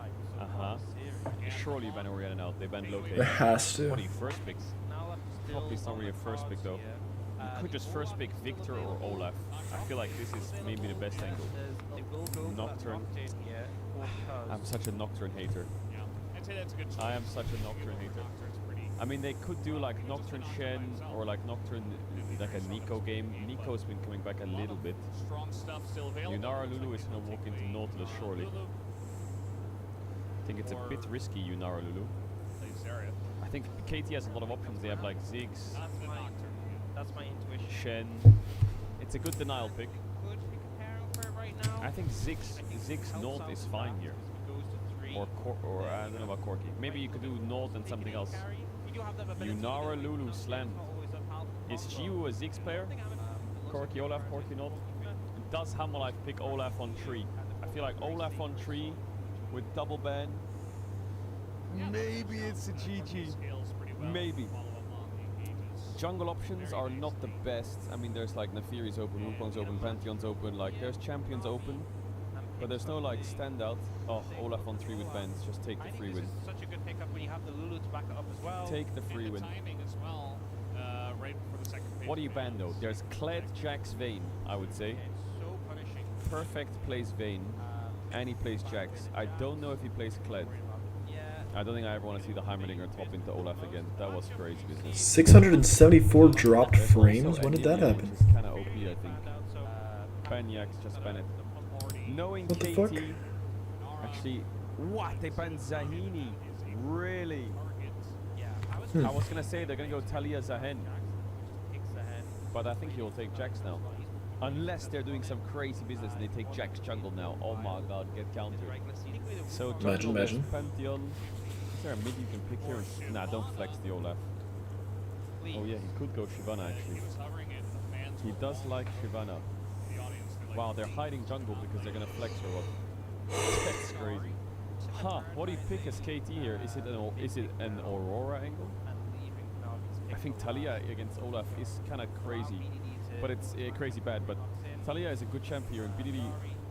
Surely you ban Orianna now. They banned low K.
There has to.
What are you first picks? Probably it's not really a first pick though. You could just first pick Victor or Olaf. I feel like this is maybe the best angle. Nocturne. I'm such a Nocturne hater.
I'd say that's a good choice.
I am such a Nocturne hater. I mean, they could do like Nocturne Shen or like Nocturne, like a Nico game. Nico's been coming back a little bit.
Strong stuff still available.
Yunara Lulu is gonna walk into Nautilus surely. I think it's a bit risky, Yunara Lulu. I think KT has a lot of options. They have like Ziggs,
That's my intuition.
Shen. It's a good denial pick. I think Ziggs Naught is fine here. Or I don't know about Corki. Maybe you could do Naught and something else. Yunara Lulu Slam. Is Chiu a Ziggs player? Corki Olaf, Corki Naught. Does Hamalife pick Olaf on tree? I feel like Olaf on tree with double ban. Maybe it's a GG. Maybe. Jungle options are not the best. I mean, there's like Nefiri's open, Wukong's open, Pantheon's open, like there's champions open, but there's no like standout. Oh, Olaf on 3 with bans, just take the free win.
Such a good pickup when you have the Lulu to back it up as well.
Take the free win.
Right before the second phase.
What do you ban though? There's Kled, Jax, Vayne, I would say.
So punishing.
Perfect plays Vayne, and he plays Jax. I don't know if he plays Kled. I don't think I ever want to see the Heimerdinger top into Olaf again. That was crazy business.
674 dropped frames? When did that happen?
Which is kind of OP, I think. Ban Jax, just ban it. Knowing
What the
KT,
fuck?
actually, what? They banned Zahini? Really?
Hmm.
I was gonna say they're gonna go Talia Zahen, but I think he'll take Jax now. Unless they're doing some crazy business and they take Jax jungle now. Oh my god, get countered. So jungle
Imagine.
Pantheon. Is there a mid you can pick here? Nah, don't flex the Olaf. Oh yeah, he could go Shyvana actually. He does like Shyvana. Wow, they're hiding jungle because they're gonna flex or what? That's crazy. Huh, what do you pick as KT here? Is it an Aurora angle? I think Talia against Olaf is kind of crazy. But it's crazy bad, but Talia is a good champ here, and BDD,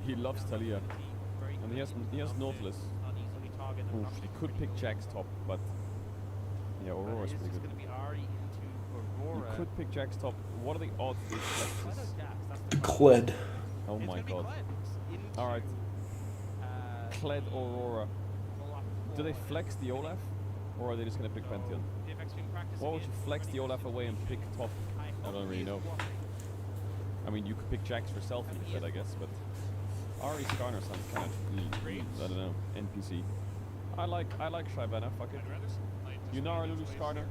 he loves Talia. And he has Nautilus. Oof, he could pick Jax top, but yeah, Aurora's pretty good. You could pick Jax top. What are the odds these flexes?
Kled.
Oh my god. Alright. Kled Aurora. Do they flex the Olaf? Or are they just gonna pick Pantheon? Why would you flex the Olaf away and pick top? I don't really know. I mean, you could pick Jax yourself instead, I guess, but Ari Skarner sounds kind of, I don't know, NPC. I like Shyvana, fuck it. Yunara Lulu Skarner.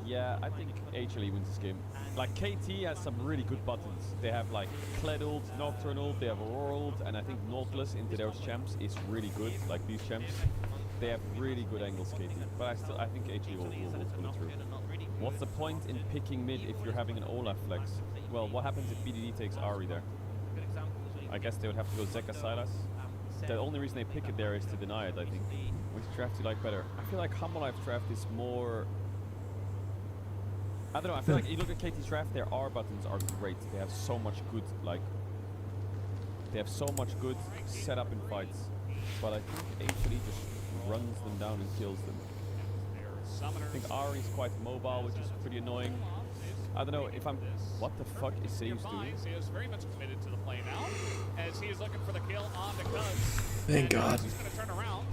Yeah, I think HLE wins this game. Like, KT has some really good buttons. They have like Kled ult, Nocturnal, they have Aurora ult, and I think Nautilus into those champs is really good, like these champs. They have really good angles, KT. But I think HLE will pull it through. What's the point in picking mid if you're having an Olaf flex? Well, what happens if BDD takes Ari there? I guess they would have to go Zeka Silas. The only reason they pick it there is to deny it, I think. Which draft do you like better? I feel like Hamalife draft is more... I don't know, I feel like you look at KT's draft, their R buttons are great. They have so much good, like... They have so much good setup in fights. But I think HLE just runs them down and kills them. I think Ari's quite mobile, which is pretty annoying. I don't know if I'm... What the fuck is Zeus doing?
Zeus very much committed to the play now, as he is looking for the kill on the Cuz.
Thank God.
He's going to turn around.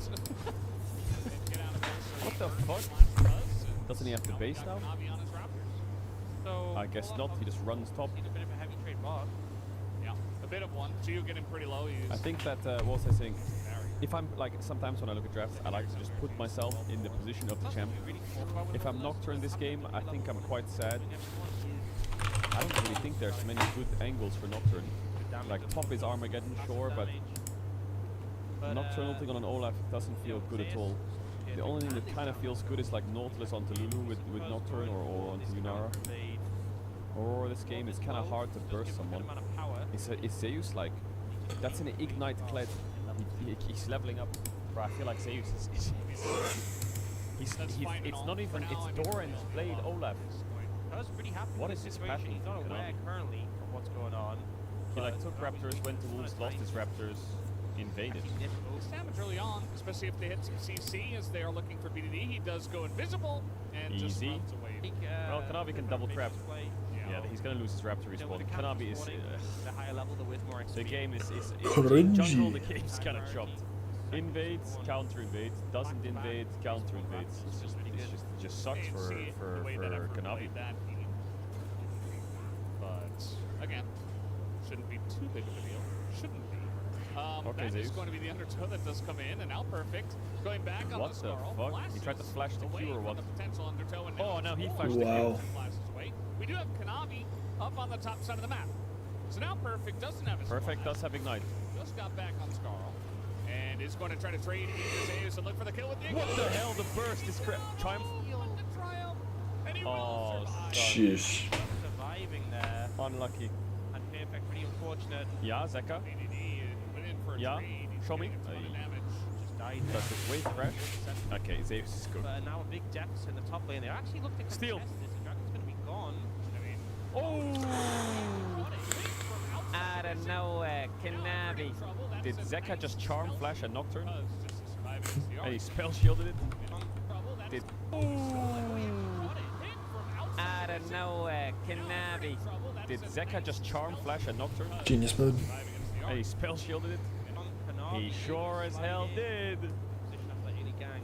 Get out of there, so
What the fuck? Doesn't he have the base now?
Navi on his Raptors.
So
I guess not, he just runs top.
need a bit of a heavy trade bot.
Yeah, a bit of one. Geo getting pretty low. He's
I think that, what was I saying? If I'm, like, sometimes when I look at drafts, I like to just put myself in the position of the champ. If I'm Nocturne this game, I think I'm quite sad. I don't really think there's many good angles for Nocturne. Like, top is Armageddon, sure, but Nocturne ulting on an Olaf doesn't feel good at all. The only thing that kind of feels good is like Nautilus onto Lulu with Nocturne or onto Lunara. Or this game, it's kind of hard to burst someone. Is Zeus like... That's an Ignite Kled. He's leveling up. Bro, I feel like Zeus is... It's not even... It's Doran's played Olaf.
I was pretty happy
What
with
is
the
his
situation.
pattern?
He's not aware currently of what's going on.
He like took Raptors, went to Wolves, lost his Raptors, invaded.
It's damage early on, especially if they hit some CC as they are looking for BDD. He does go invisible and just
Easy.
runs away.
Well, Kanavi can double trap. Yeah, he's gonna lose his Raptor respawn. Kanavi is...
the higher level, the with more
the
XP.
game is
Cringy.
jungle, the game's kind of chopped. Invades, counter invades, doesn't invade, counter invades. It just sucks for Kanavi.
But again, shouldn't be too big of a deal. Shouldn't be.
Okay,
that is
Zeus.
going to be the undertow that does come in, and now perfect. Going back on
What
the
the
Snarl.
fuck?
Flashes
He tried to flash the
away
Q or
from
what?
the potential undertow, and
Oh, now he
it's
flashed the Q.
Wow.
flashes away. We do have Kanavi up on the top side of the map. So now Perfect doesn't have his
Perfect
flash.
does have Ignite.
Just got back on Scarl. And is going to try to trade into Zeus and look for the kill with the
What the hell? The burst is Triumph.
And he
Oh,
will survive.
Sheesh.
Surviving there.
Unlucky.
And Perfect, pretty unfortunate.
Yeah, Zeka.
BDD went in for a
Yeah,
trade. He's
show me.
getting a ton of damage.
Just died there.
Does his wave crash? Okay, Zeus is good.
But now a big deficit in the top lane. They actually looked to
Steal.
contest this. The Dragon's going to be gone.
I mean,
Oh! Out of nowhere, Kanavi. Did Zeka just charm flash a Nocturne? And he spell shielded it? Did... Out of nowhere, Kanavi. Did Zeka just charm flash a Nocturne?
Genius mode.
And he spell shielded it? He sure as hell did.
Position after the early gang.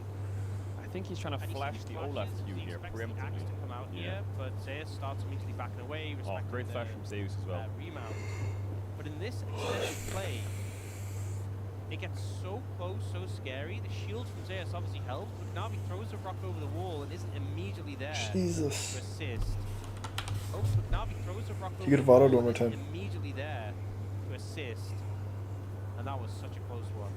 I think he's trying to flash the Olaf Q here, preemptively.
To come out
Yeah.
here, but Zeus starts immediately backing away.
Oh,
respecting
great
the,
flash from Zeus as well.
Remount. But in this extended play, it gets so close, so scary. The shield from Zeus obviously helps, but Navi throws a rock over the wall and isn't immediately there to
Jesus.
assist. Oh, but Navi throws a rock over
could
the
have
wall
autoed one
and
more
isn't
time.
immediately there to assist. And that was such a close one.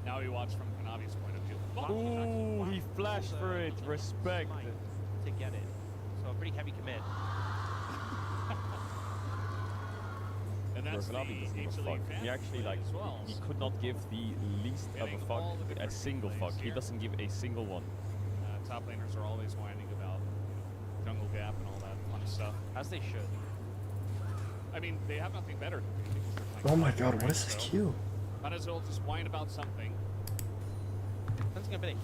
now we watch from Kanavi's point of view.
Ooh, he flashed for it. Respect.
To get it. So a pretty heavy commit.
And that's the
Kanavi doesn't give a
HLE
fuck.
fan
He actually,
play
like,
as well.
he could not give the least of a fuck, a single fuck. He doesn't give a single one.
Top laners are always whining about jungle gap and all that fun stuff.
As they should.
I mean, they have nothing better to do because they're playing
Oh my
top
god,
lane,
what is this
so
Q?
Might as well just whine about something.
Something a bit.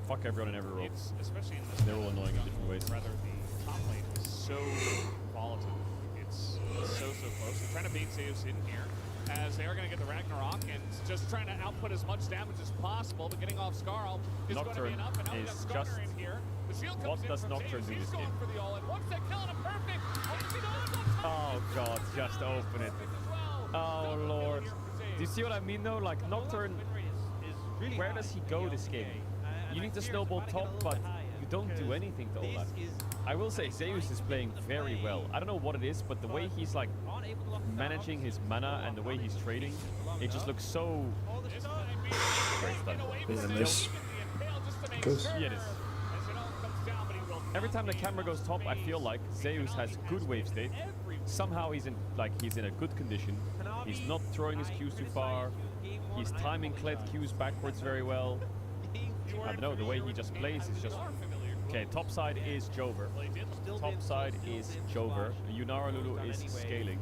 Fuck everyone in every role.
It's especially in this.
They're all annoying in different ways.
Rather, the top lane is so volatile. It's so close. They're trying to bait Zeus in here, as they are going to get the Ragnarok and just trying to output as much damage as possible. But getting off Scarl is going to
Nocturne
be enough. And now we got
is
Skarner
just-
in here. The shield
What
comes in
does
from
Nocturne
Zeus.
do
He's
this
going
game?
for the all-in. What's that killing him? Perfect. What's he doing?
Oh god, just open it. Oh lord. Do you see what I mean though? Like Nocturne, where does he go this game? You need to snowball top, but you don't do anything to Olaf. I will say Zeus is playing very well. I don't know what it is, but the way he's like managing his mana and the way he's trading, it just looks so great stun.
Yeah, nice. Goes.
Yeah, it is. Every time the camera goes top, I feel like Zeus has good wave state. Somehow he's in a good condition. He's not throwing his Qs too far. He's timing Kled Qs backwards very well. I don't know, the way he just plays is just... Okay, top side is Jover. Top side is Jover. Yunara Lulu is scaling.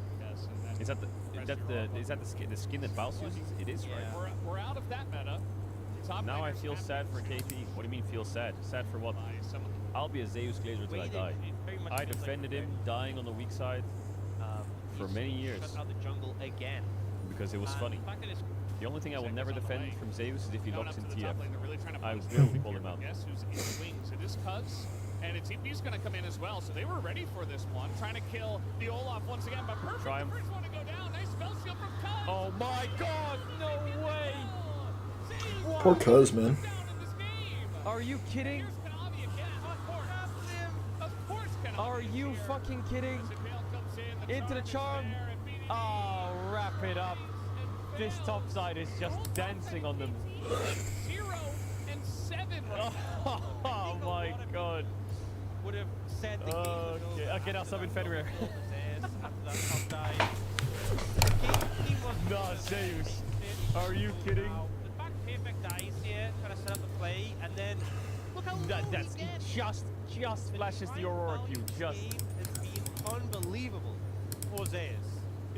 Is that the skin that Baus uses? It is, right?
We're out of that meta. top
Now I
laners
feel
have
sad for
been
KP. What do you mean feel sad? Sad for what?
by some of them.
I'll be a Zeus Glazer till I die. I defended him, dying on the weak side for many years
Shut out the jungle again.
because it was
And
funny.
the fact that it's
The only thing I will
Seconds
never
on the
defend
way.
from Zeus is if he
Coming
locks
up
in
to the top
TF.
lane, they're really trying to
I
push
will
through
pull
here,
him
but
out.
Guess who's in wings? It is Cuz, and a TP's going to come in as well. So they were ready for this one, trying to kill the Olaf once again. But perfect,
Try him.
the first one to go down. Nice spell shield from Cuz.
Oh my god, no way!
Poor Cuz, man.
Down in this game.
Are you kidding?
Here's Kanavi again. Of course, Kanavi
Are
is
you
here.
fucking kidding?
As Impale comes in,
Into the
is
charm.
there, and BDD
Oh, wrap it up. This
Impale
top side is just dancing on them.
0 and 7 right now.
Oh my god.
would have said the game was
Okay,
over
okay, now
after
sub in
that
Fenrir.
goal was after that top dive. He was
Nah, Zeus. Are you kidding?
Wow. The fact Perfect dies here, trying to set up the play, and then look how low
That's
he gets.
just flashes the Aurora
Value
Q.
of this
Just.
game has been unbelievable for Zeus.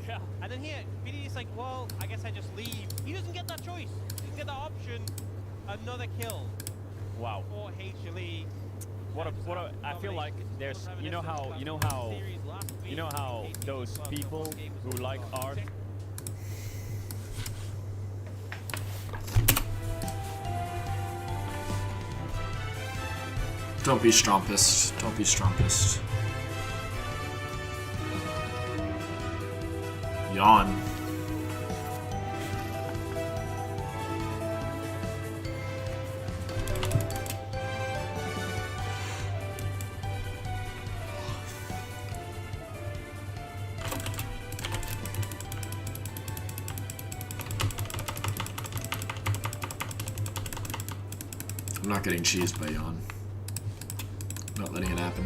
Yeah.
And then here, BDD's like, well, I guess I just leave. He doesn't get that choice. He doesn't get that option. Another kill
Wow.
for HLE.
I feel like there's, you know how those people who like art,
Don't be Strompist. Don't be Strompist. Yawn. I'm not getting cheesed by Yawn. Not letting it happen.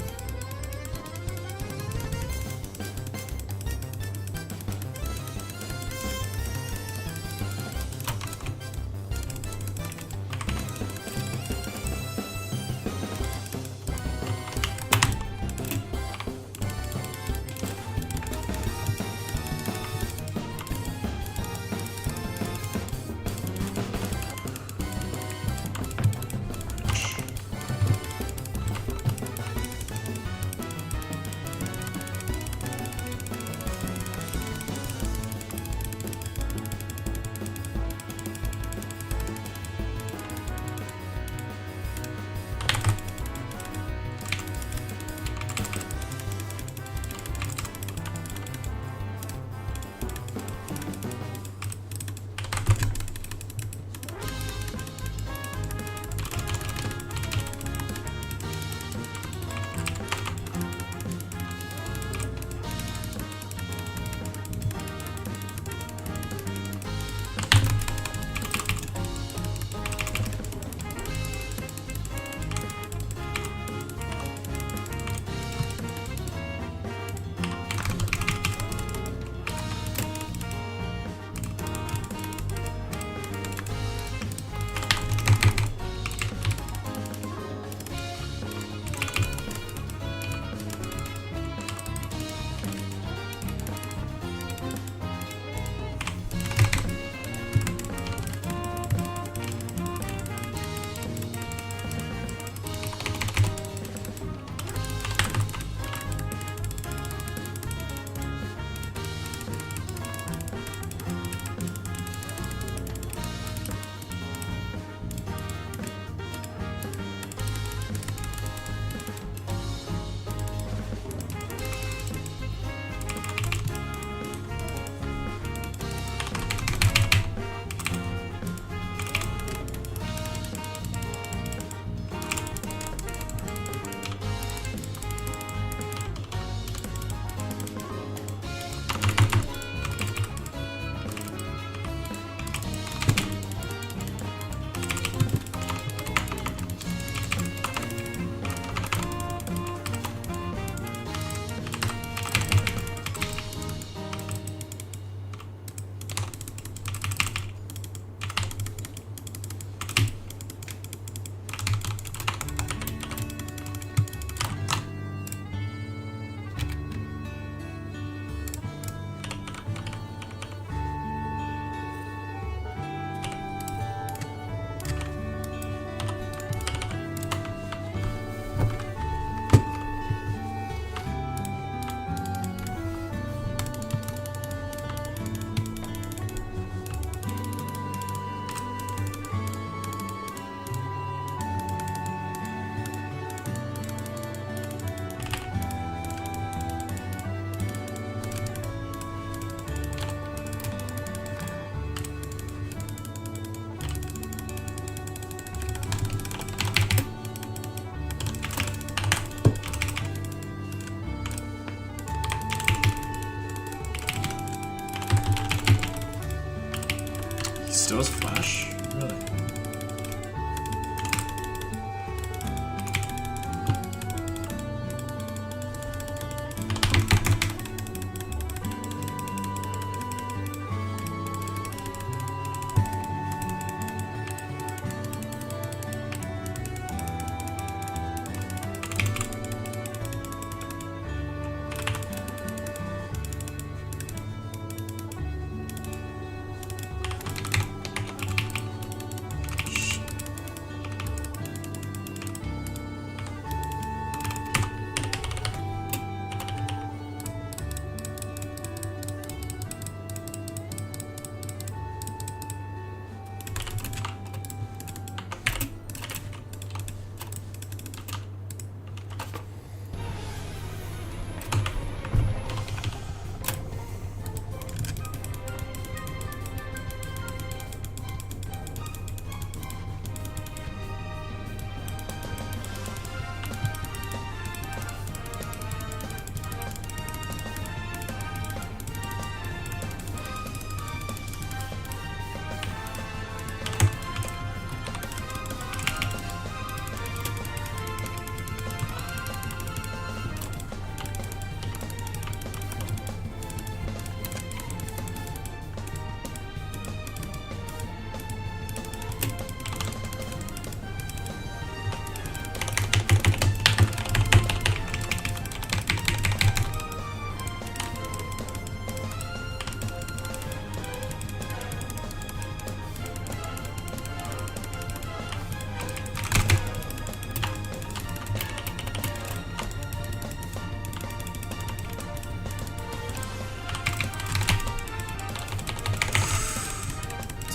was Flash? Really?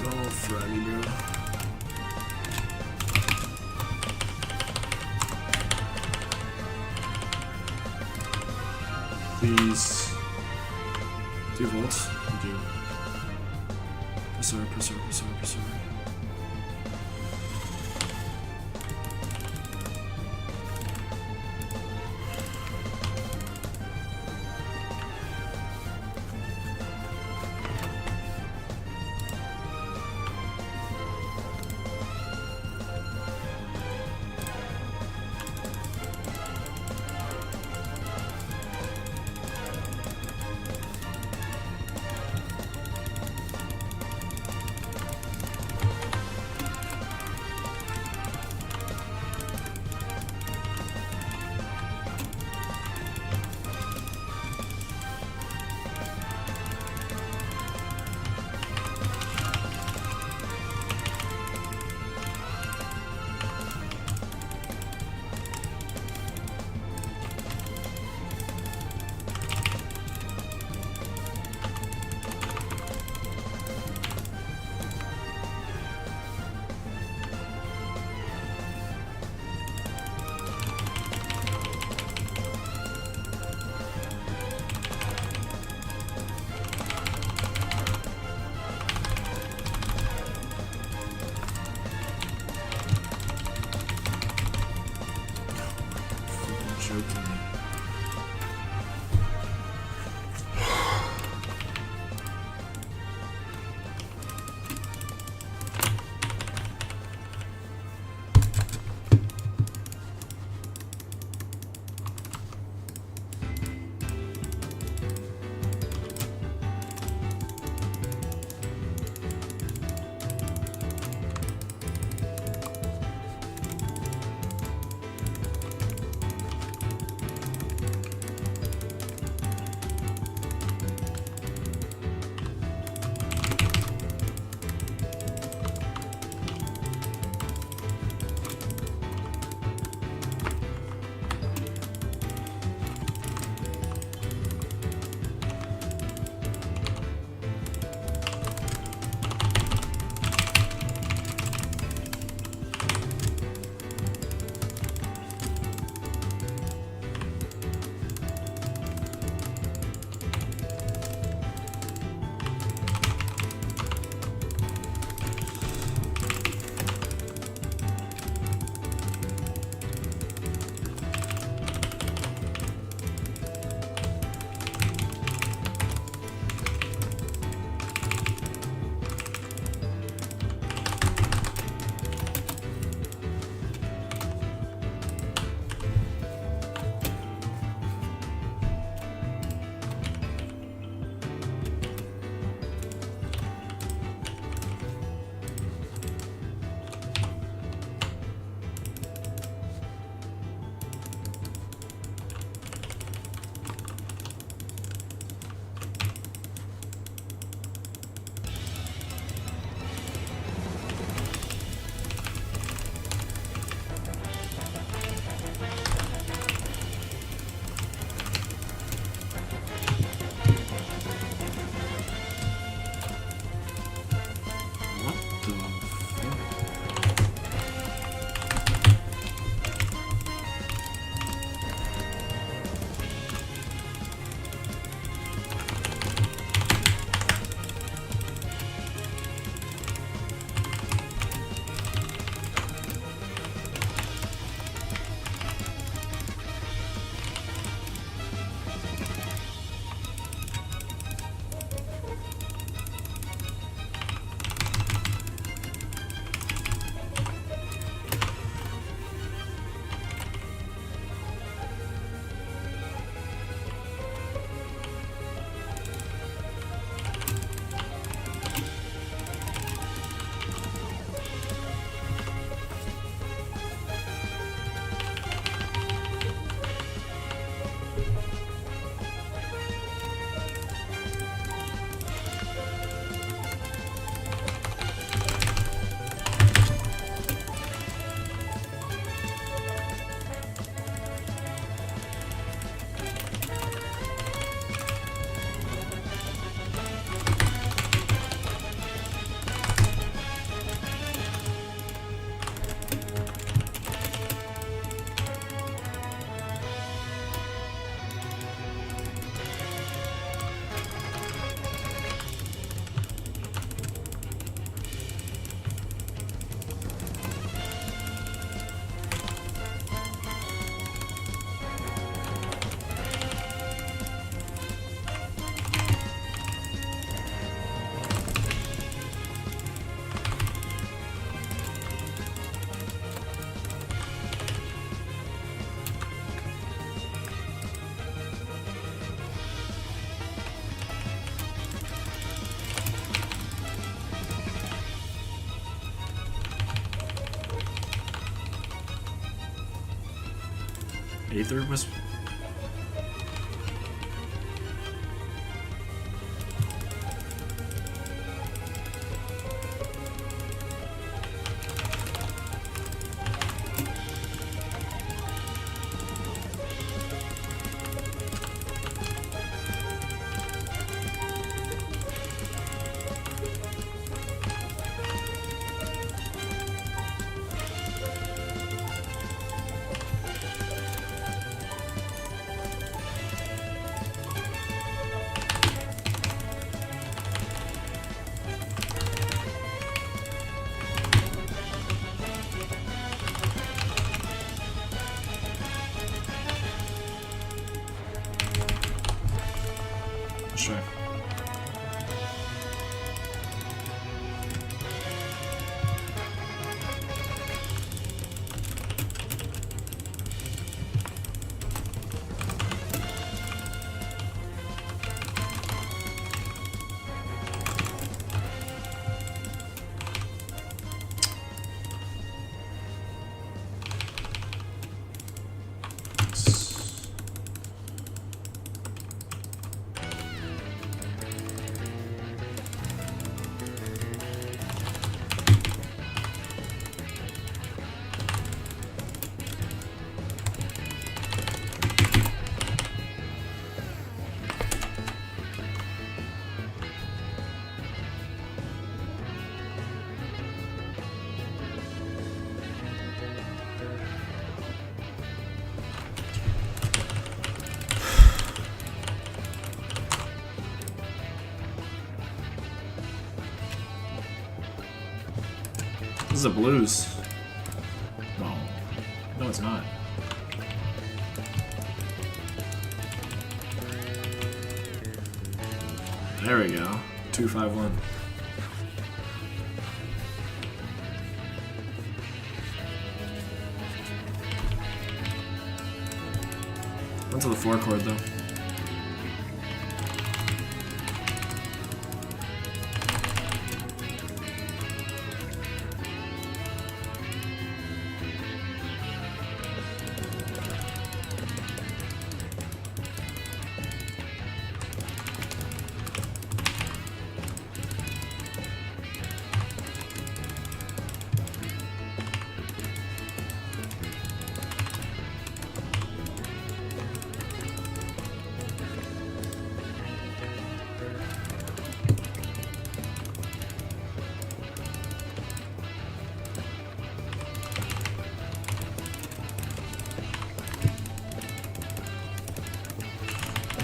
Don't fret me, bro. Please. 2 volts? I do. Preserve. Aether Wisp. Sure. This is a blues. Well, no, it's not. There we go. 251. Went to the 4 chord though.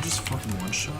Just fucking one shot.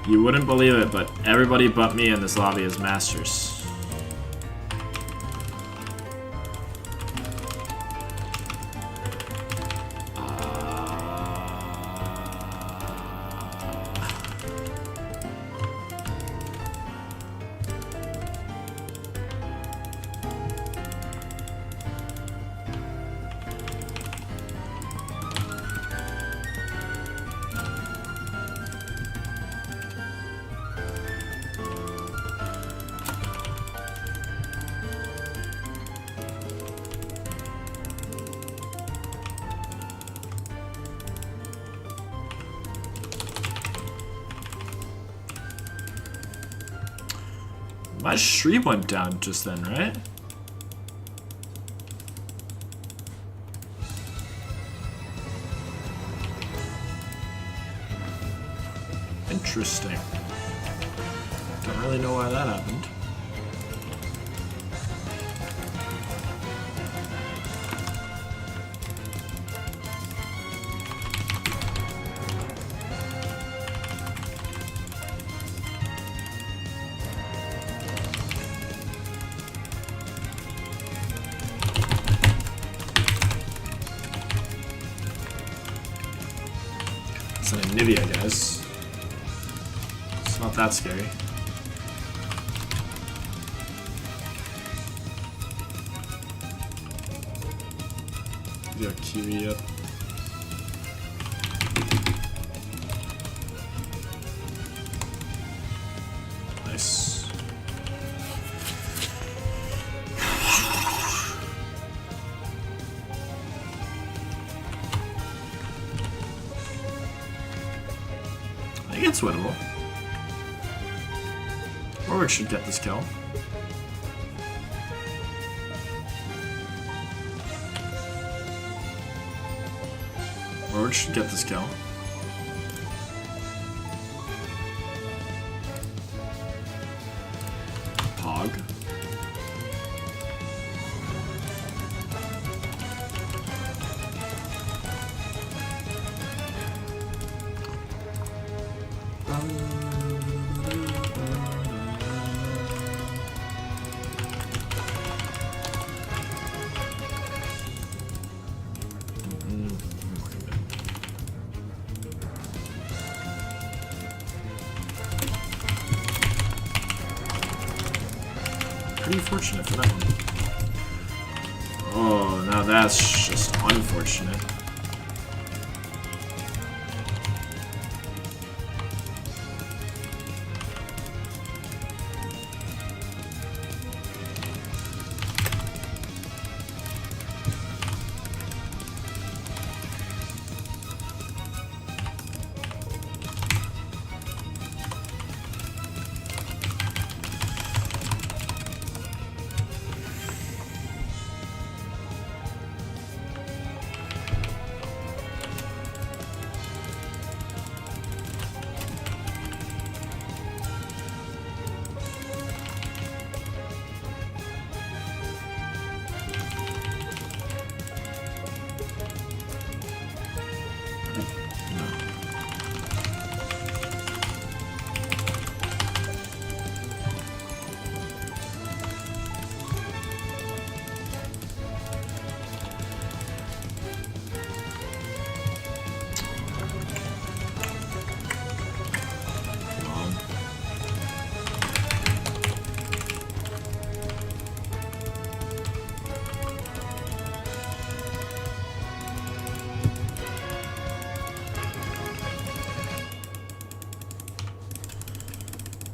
You wouldn't believe it, but everybody but me in this lobby is masters. My stream went down just then, right? Interesting. Don't really know why that happened. It's an Nivea, guys. It's not that scary. Get a Kiwi up. Nice. I think it's winnable. Warwick should get this kill. Warwick should get this kill. Pog. Pretty fortunate for that one. Oh, now that's just unfortunate.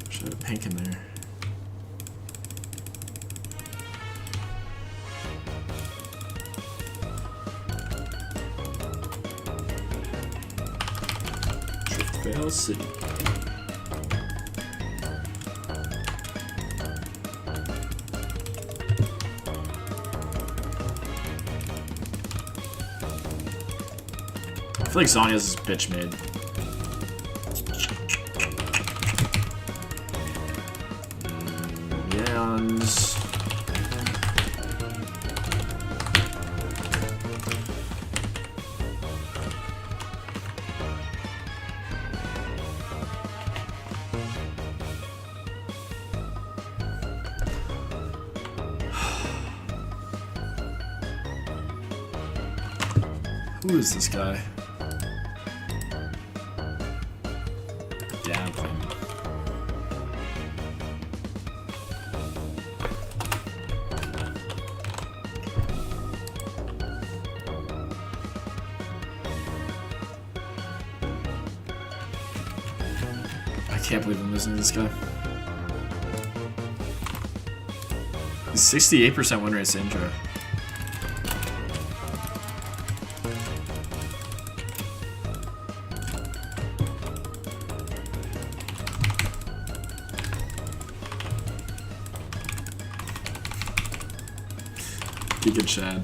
Should have pink in there. Driftveil City. I feel like Zonya's is bitch made. Who is this guy? Damn. I can't believe I'm losing to this guy. He's 68% win rate intro. Giga Chad.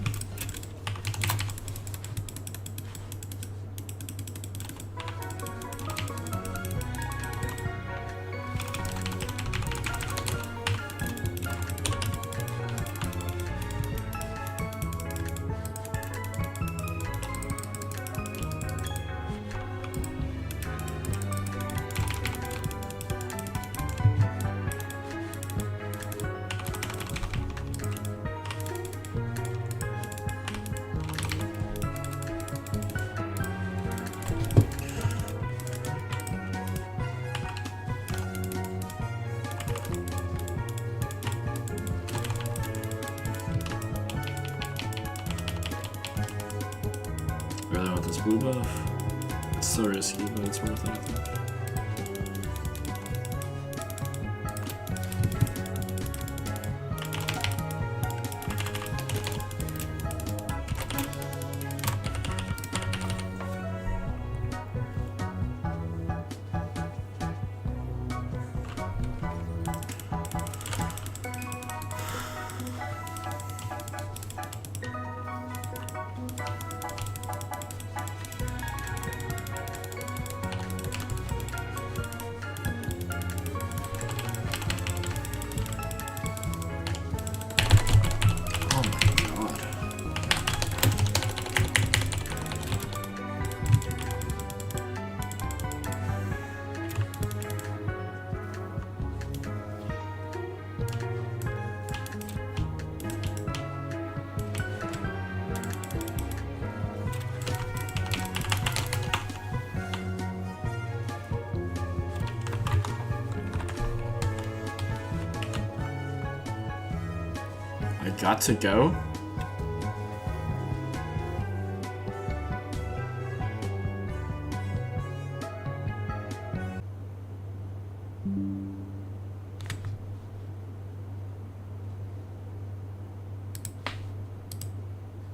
Really want this blue buff. It's so risky, but it's worth it, I think. I got to go?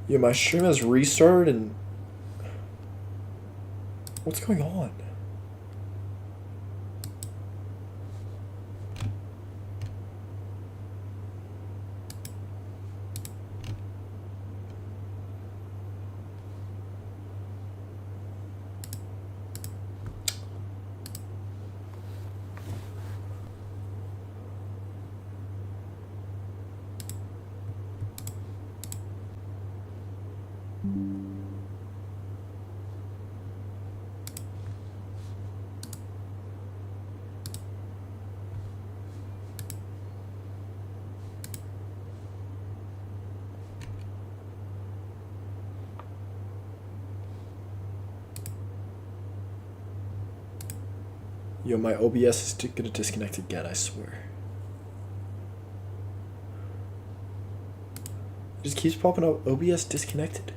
Yeah, my stream has restarted and... What's going on? Yo, my OBS is gonna disconnect again, I swear. It just keeps popping up, OBS disconnected.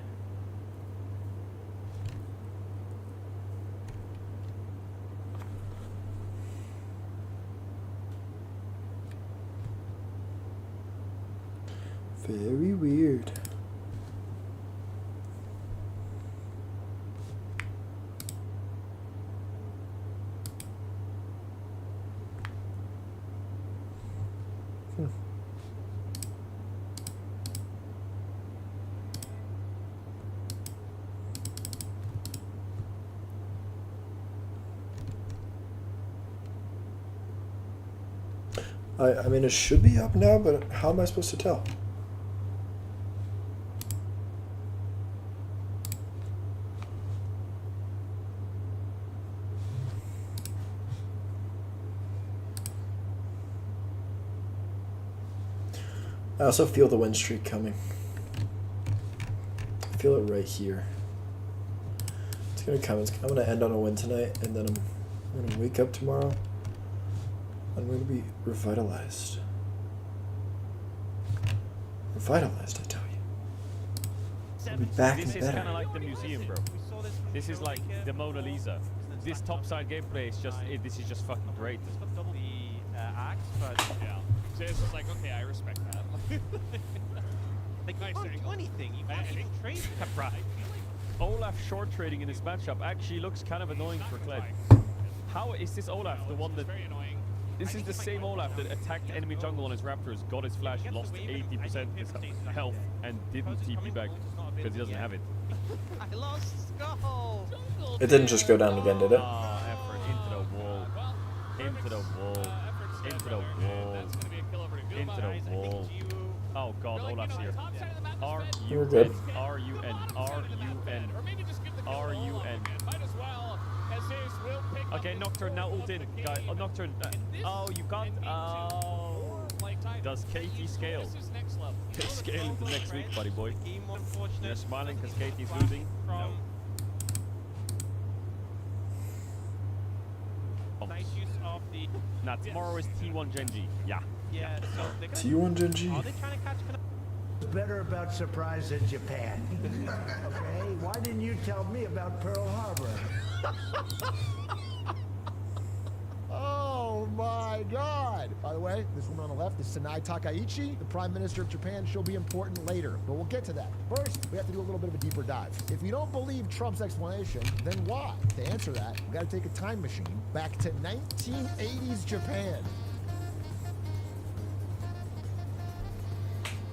Very weird. I mean, it should be up now, but how am I supposed to tell? I also feel the win streak coming. I feel it right here.
It's gonna come. I'm gonna end on a win tonight, and then I'm gonna wake up tomorrow. I'm gonna be revitalized. Revitalized, I tell you. I'll be back
This
and
is kind
better.
of like the museum, bro. This is like the Mona Lisa. This topside gameplay is just, this is just fucking great.
It's got double the axe, but
Yeah. So it's just like, okay, I respect that.
like,
Nice,
you
there
can't
you
do
go.
anything. You
I
can't even
think-
trade them.
Right. Olaf short trading in this matchup actually looks kind of annoying for Kled. How is this Olaf the one that...
Very annoying.
This is the same Olaf that attacked enemy jungle on his raptors, got his flash, lost 80% his health, and didn't TP back because he doesn't have it.
I lost Skull.
It didn't just go down again, did it?
Ah, effort into the wall. Into the wall. Into the wall.
That's going to be a kill over to Guma.
Into the wall. Oh god, Olaf's here.
We're good.
R-U-N. R-U-N.
Or maybe just give the kill
R-U-N.
Might as well, as this will pick up
Okay,
the
Nocturne now ult in. Guy, oh, Nocturne. Oh, you can't. Oh. Does KT scale?
This is next level.
Scale into next week, buddy boy.
Game unfortunate.
You're smiling because KT's losing? No.
Nice use of the.
Nah, tomorrow is T1 Genji. Yeah.
Yeah, so they're gonna.
T1 Genji.
Are they trying to catch?
Better about surprise in Japan. Okay, why didn't you tell me about Pearl Harbor?
Oh my God! By the way, this woman on the left is Sanai Takaichi, the Prime Minister of Japan. She'll be important later, but we'll get to that. First, we have to do a little bit of a deeper dive. If you don't believe Trump's explanation, then why? To answer that, we got to take a time machine back to 1980s Japan.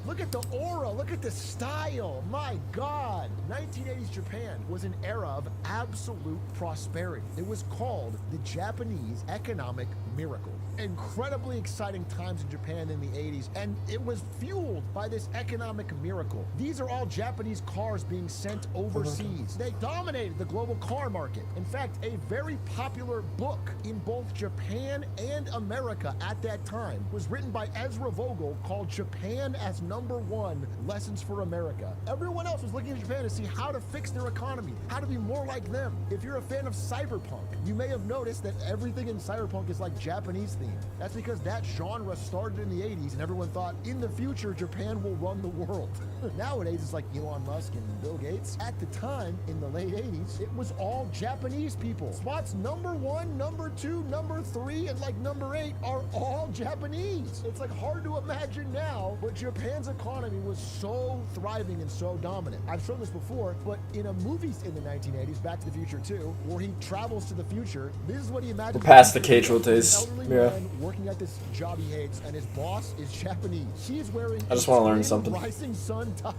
Look at the aura, look at the style. My God. 1980s Japan was an era of absolute prosperity. It was called the Japanese economic miracle. Incredibly exciting times in Japan in the 80s, and it was fueled by this economic miracle. These are all Japanese cars being sent overseas. They dominated the global car market. In fact, a very popular book in both Japan and America at that time was written by Ezra Vogel called Japan as Number One, Lessons for America. Everyone else was looking at Japan to see how to fix their economy, how to be more like them. If you're a fan of cyberpunk, you may have noticed that everything in cyberpunk is like Japanese themed. That's because that genre started in the 80s and everyone thought, in the future, Japan will run the world. Nowadays, it's like Elon Musk and Bill Gates. At the time, in the late 80s, it was all Japanese people. Spots number 1, number 2, number 3, and like number 8 are all Japanese. It's like hard to imagine now, but Japan's economy was so thriving and so dominant. I've shown this before, but in a movie in the 1980s, Back to the Future 2, where he travels to the future, this is what he imagines.
We're past the casual
An
days.
elderly
Yeah.
man working at this job he hates, and his boss is Japanese. She's wearing
I just
a
wanna learn
twin
something.
Rising Sun tie.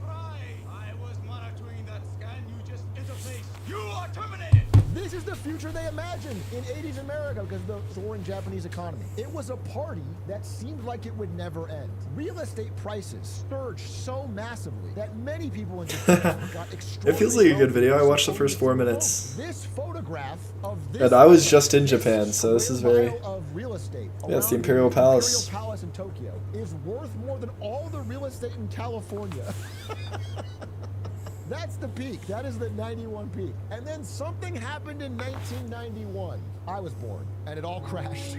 I was monitoring that scan you just interfaced. You are terminated!
This is the future they imagined in 80s America because of the soaring Japanese economy. It was a party that seemed like it would never end. Real estate prices surged so massively that many people in Japan got extraordinary.
It feels like a good video. I
wealthy
watched the first 4
because
minutes.
This photograph of this.
And I was just in Japan, so this is
square
very...
mile of real estate
Yeah, it's the
around
Imperial Palace.
Imperial Palace in Tokyo is worth more than all the real estate in California. That's the peak. That is the 91 peak. And then something happened in 1991. I was born, and it all crashed.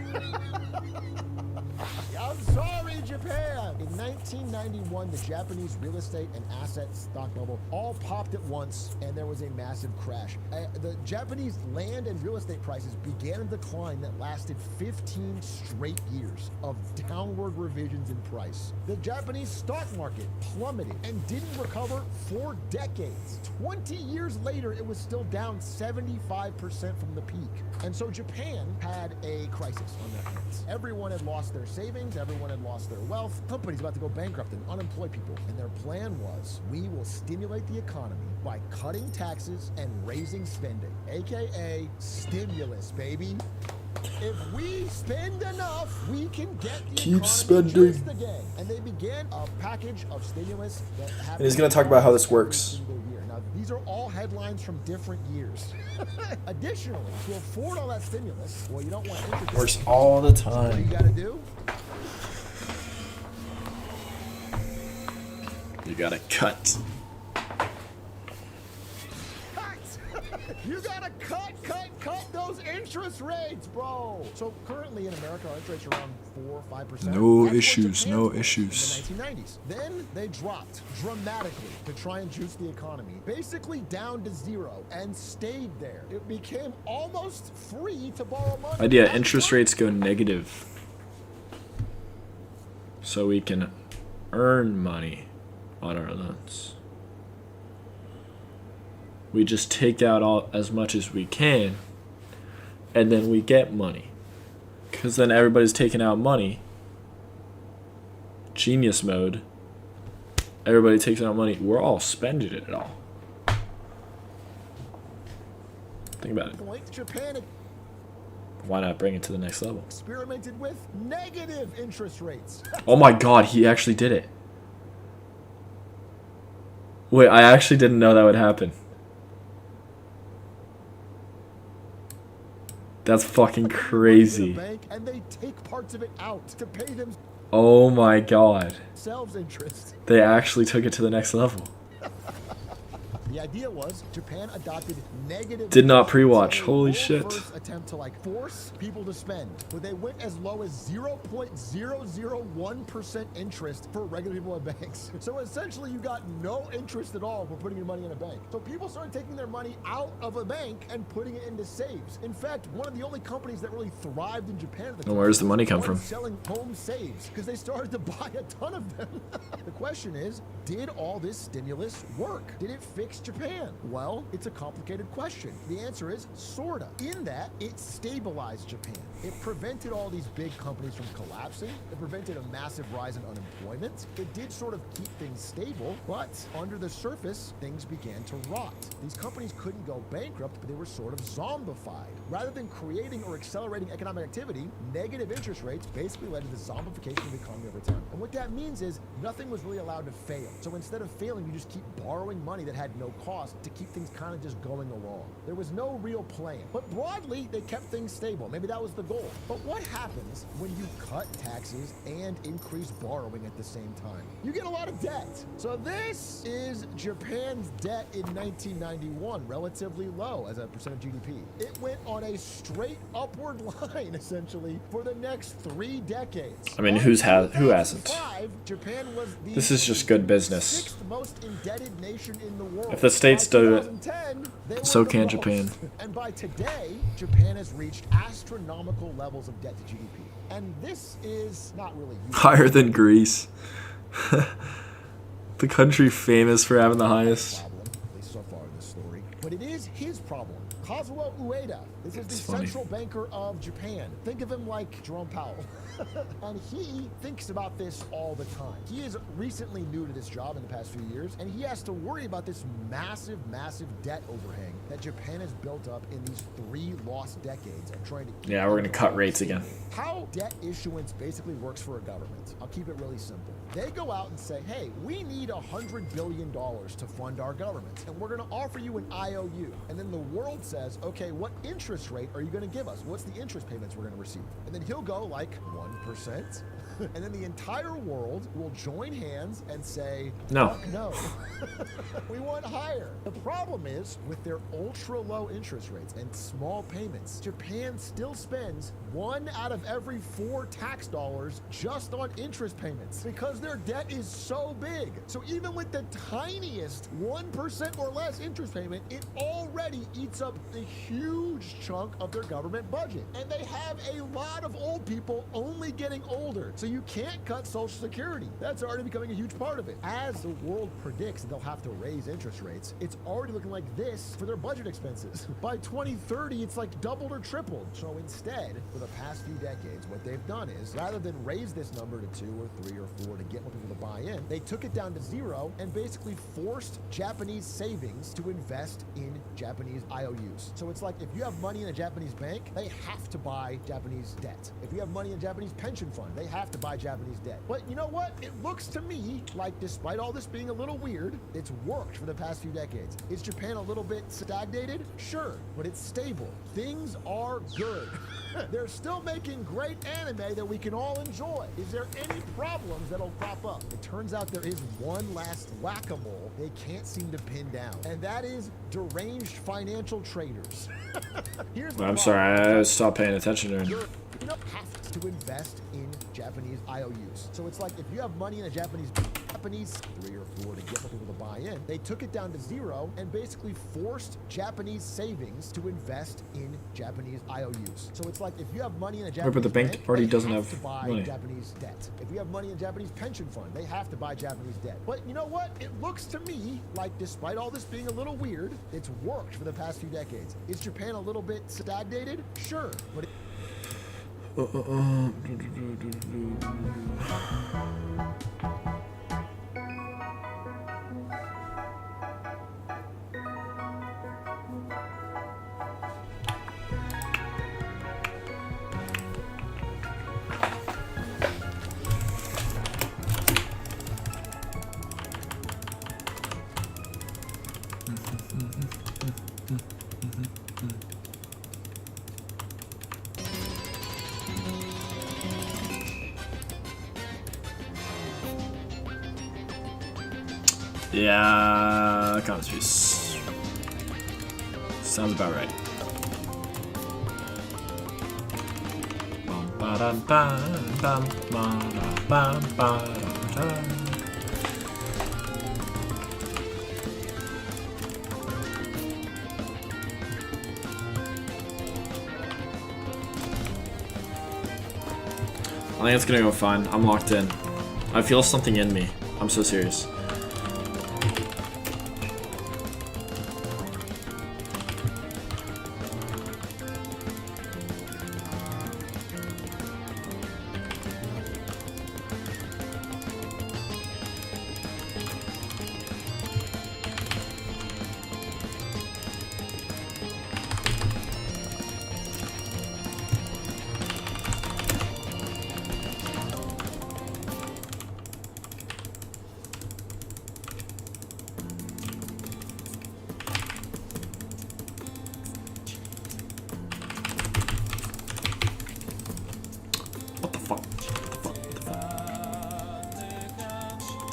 I'm sorry, Japan. In 1991, the Japanese real estate and asset stock bubble all popped at once, and there was a massive crash. The Japanese land and real estate prices began a decline that lasted 15 straight years of downward revisions in price. The Japanese stock market plummeted and didn't recover for decades. 20 years later, it was still down 75% from the peak. And so Japan had a crisis on their hands. Everyone had lost their savings, everyone had lost their wealth, companies about to go bankrupt and unemploy people. And their plan was, we will stimulate the economy by cutting taxes and raising spending, aka stimulus, baby. If we spend enough, we can get the
Keep
economy
spending.
just again. And they began a package of stimulus that happened.
And he's gonna talk about how this works.
Single year. Now, these are all headlines from different years. Additionally, to afford all that stimulus, well, you don't want interest.
Works all the
What do you
time.
gotta do?
You gotta cut.
You gotta cut those interest rates, bro. So currently in America, our interest rates are around 4 or 5%.
No
That's what
issues,
Japan
no
was
issues.
In the 1990s. Then they dropped dramatically to try and juice the economy, basically down to zero, and stayed there. It became almost free to borrow money.
Idea,
That's
interest
what-
rates go negative. So we can earn money on our loans. We just take out as much as we can, and then we get money. Because then everybody's taking out money. Genius mode. Everybody takes out money. We're all spending it all. Think about it.
Point, Japan
Why not bring it to the next level?
experimented with negative interest rates.
Oh my god, he actually did it. Wait, I actually didn't know that would happen. That's fucking crazy.
Bank, and they take parts of it out to pay
Oh my god.
themselves interest.
They actually took it to the next level.
The idea was Japan adopted negative.
Did not
interest
pre-watch.
rates.
Holy
They
shit.
first attempt to like force people to spend, but they went as low as 0.001% interest for regular people at banks. So essentially, you got no interest at all for putting your money in a bank. So people started taking their money out of a bank and putting it into saves. In fact, one of the only companies that really thrived in Japan at the time.
And where's the money come
was
from?
selling home saves because they started to buy a ton of them. The question is, did all this stimulus work? Did it fix Japan? Well, it's a complicated question. The answer is sorta. In that, it stabilized Japan. It prevented all these big companies from collapsing. It prevented a massive rise in unemployment. It did sort of keep things stable, but under the surface, things began to rot. These companies couldn't go bankrupt, but they were sort of zombified. Rather than creating or accelerating economic activity, negative interest rates basically led to the zombification of the economy over time. And what that means is nothing was really allowed to fail. So instead of failing, you just keep borrowing money that had no cost to keep things kind of just going along. There was no real plan. But broadly, they kept things stable. Maybe that was the goal. But what happens when you cut taxes and increase borrowing at the same time? You get a lot of debt. So this is Japan's debt in 1991, relatively low as a percent of GDP. It went on a straight upward line, essentially, for the next 3 decades.
I mean, who hasn't?
2005, Japan was the
This is just good business.
6th most indebted nation in the world.
If the states
By
do it,
2010, they were
so
the
can
most.
Japan.
And by today, Japan has reached astronomical levels of debt to GDP. And this is not really
Higher than Greece. The country famous for having the highest.
problem, at least so far in this story. But it is his problem. Kazuo Ueda. This is the
It's funny.
central banker of Japan. Think of him like Jerome Powell. And he thinks about this all the time. He is recently new to this job in the past few years, and he has to worry about this massive, massive debt overhang that Japan has built up in these 3 lost decades of trying to keep
Yeah, we're gonna cut rates
stable.
again.
How debt issuance basically works for a government. I'll keep it really simple. They go out and say, hey, we need $100 billion to fund our government, and we're going to offer you an IOU. And then the world says, okay, what interest rate are you going to give us? What's the interest payments we're going to receive? And then he'll go like 1%. And then the entire world will join hands and say,
No.
"Fuck no. We want higher." The problem is, with their ultra low interest rates and small payments, Japan still spends 1 out of every 4 tax dollars just on interest payments because their debt is so big. So even with the tiniest 1% or less interest payment, it already eats up a huge chunk of their government budget. And they have a lot of old people only getting older. So you can't cut Social Security. That's already becoming a huge part of it. As the world predicts that they'll have to raise interest rates, it's already looking like this for their budget expenses. By 2030, it's like doubled or tripled. So instead, for the past few decades, what they've done is, rather than raise this number to 2 or 3 or 4 to get more people to buy in, they took it down to 0 and basically forced Japanese savings to invest in Japanese IOUs. So it's like if you have money in a Japanese bank, they have to buy Japanese debt. If you have money in a Japanese pension fund, they have have to buy Japanese debt. But you know what? It looks to me like, despite all this being a little weird, it's worked for the past few decades. Is Japan a little bit stagnated? Sure, but it's stable. Things are good. They're still making great anime that we can all enjoy. Is there any problems that'll crop up? It turns out there is one last whack-a-mole they can't seem to pin down, and that is deranged financial traders. Here's the
I'm
problem.
sorry, I stopped paying attention to it.
You don't have to invest in Japanese IOUs. So it's like if you have money in a Japanese 3 or 4 to get people to buy in, they took it down to 0 and basically forced Japanese savings to invest in Japanese IOUs. So it's like if you have money in a Japanese
but the bank already
they
doesn't
have
have
to buy
money.
Japanese debt. If you have money in a Japanese pension fund, they have to buy Japanese debt. But you know what? It looks to me like, despite all this being a little weird, it's worked for the past few decades. Is Japan a little bit stagnated? Sure, but
Yeah, economist piece. Sounds about right. Bum, ba-dum, bum, bum, ba-dum, bum, ba-dum. I think it's gonna go fine. I'm locked in. I feel something in me. I'm so serious.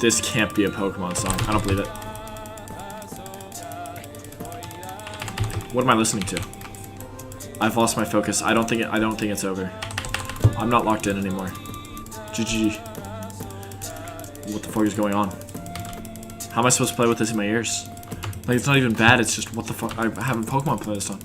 This can't be a Pokemon song. I don't believe it. What am I listening to? I've lost my focus. I don't think it's over. I'm not locked in anymore. GG. What the fuck is going on? How am I supposed to play with this in my ears? Like, it's not even bad. It's just, what the fuck? I have a Pokemon playlist on.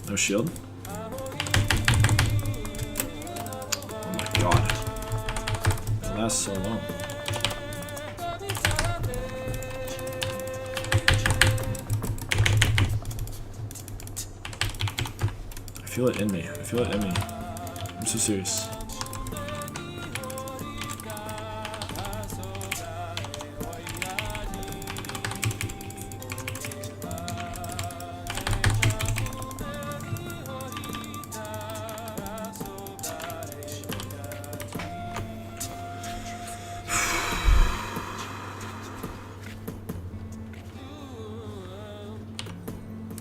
No shield? Oh my god. It lasts so long. I feel it in me. I feel it in me. I'm so serious.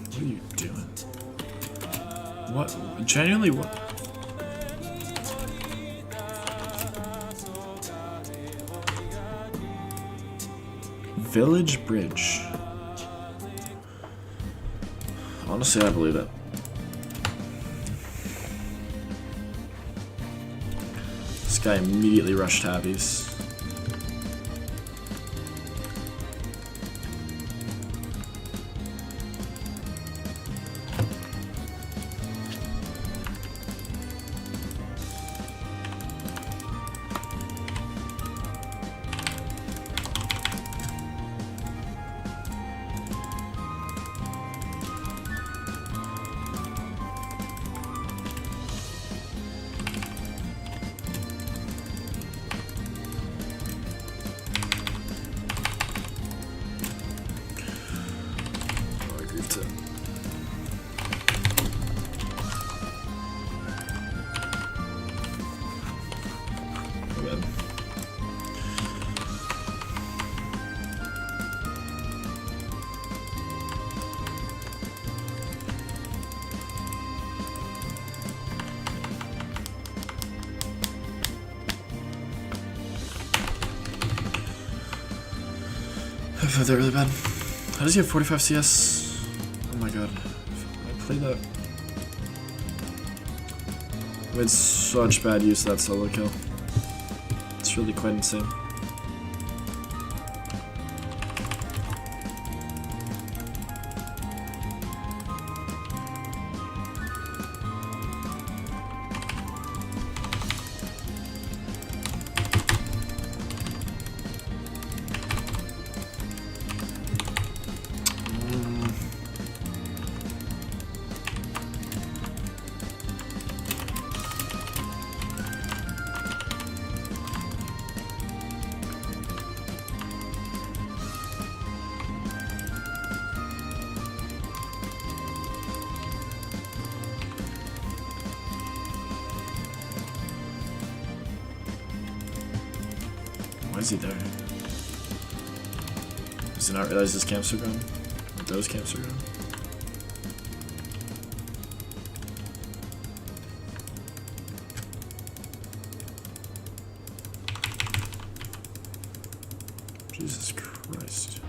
What are you doing? What? Genuinely, what? Village Bridge. Honestly, I believe it. This guy immediately rushed tabbies. I played that really bad. How does he have 45 CS? Oh my god. I played that. I made such bad use of that solo kill. It's really quite insane. Why is he there? Does he not realize his camps are gone? Or those camps are gone? Jesus Christ.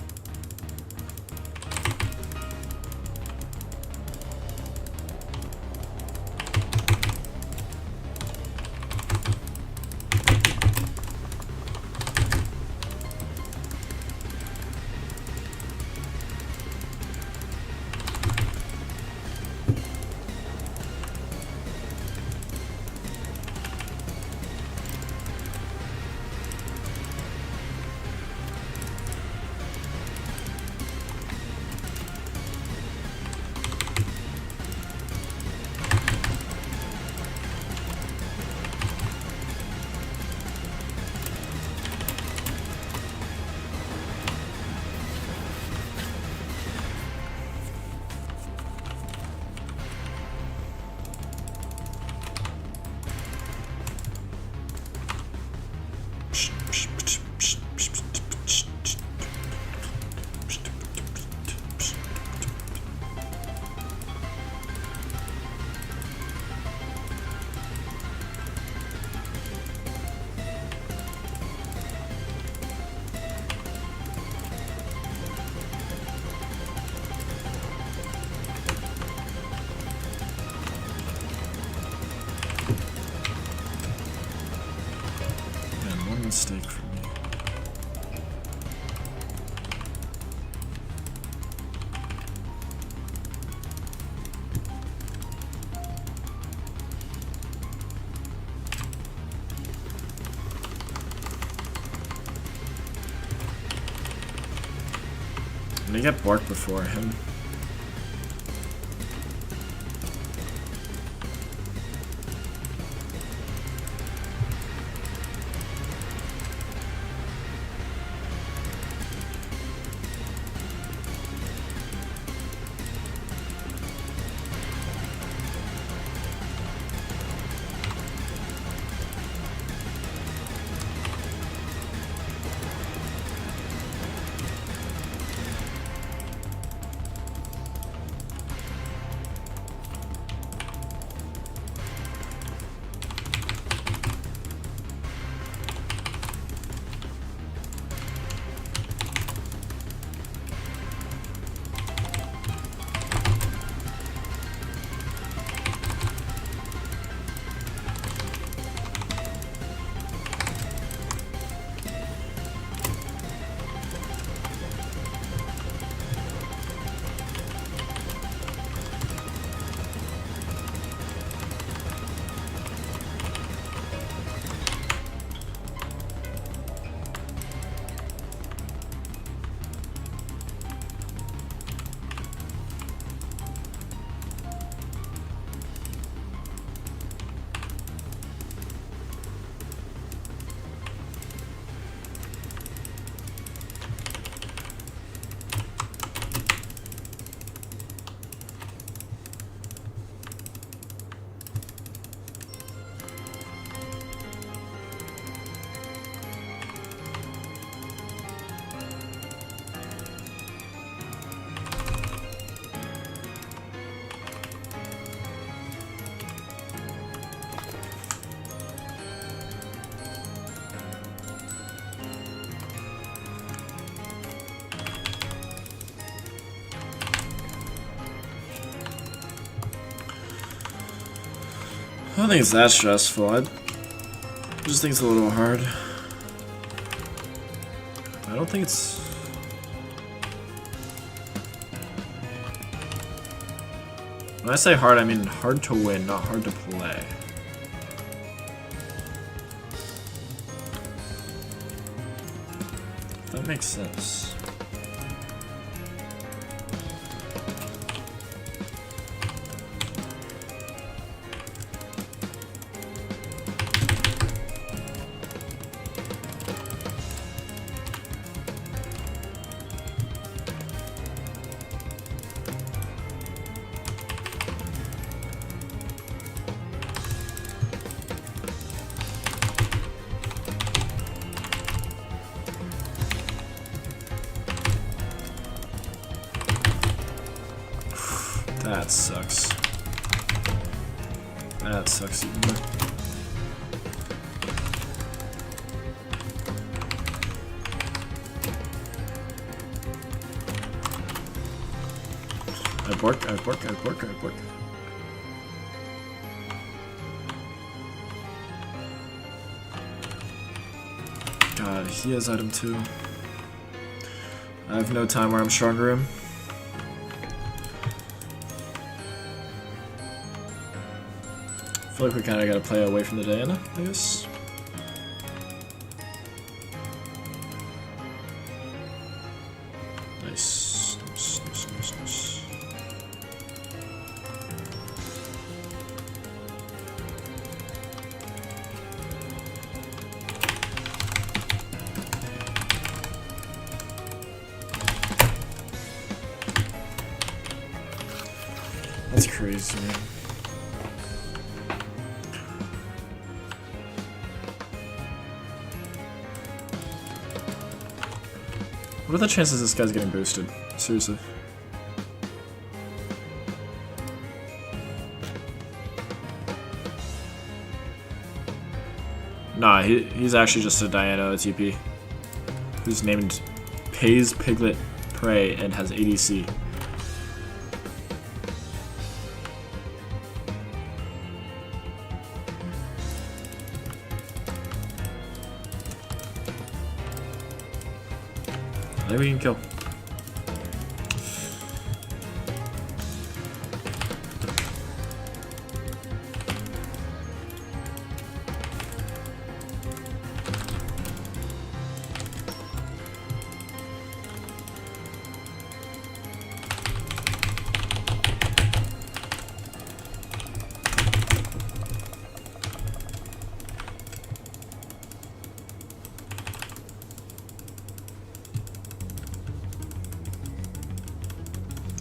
Mistake for me. I'm gonna get Bork before him. I don't think it's that stressful. I just think it's a little hard. I don't think it's... When I say hard, I mean hard to win, not hard to play. That makes sense. That sucks. That sucks even more. I work. God, he has item 2. I have no time where I'm stronger him. I feel like we kind of got to play away from the Diana, I guess. Nice. That's crazy, man. What are the chances this guy's getting boosted? Seriously. Nah, he's actually just a Diana TP who's named Pays Piglet Prey and has ADC. I think we can kill.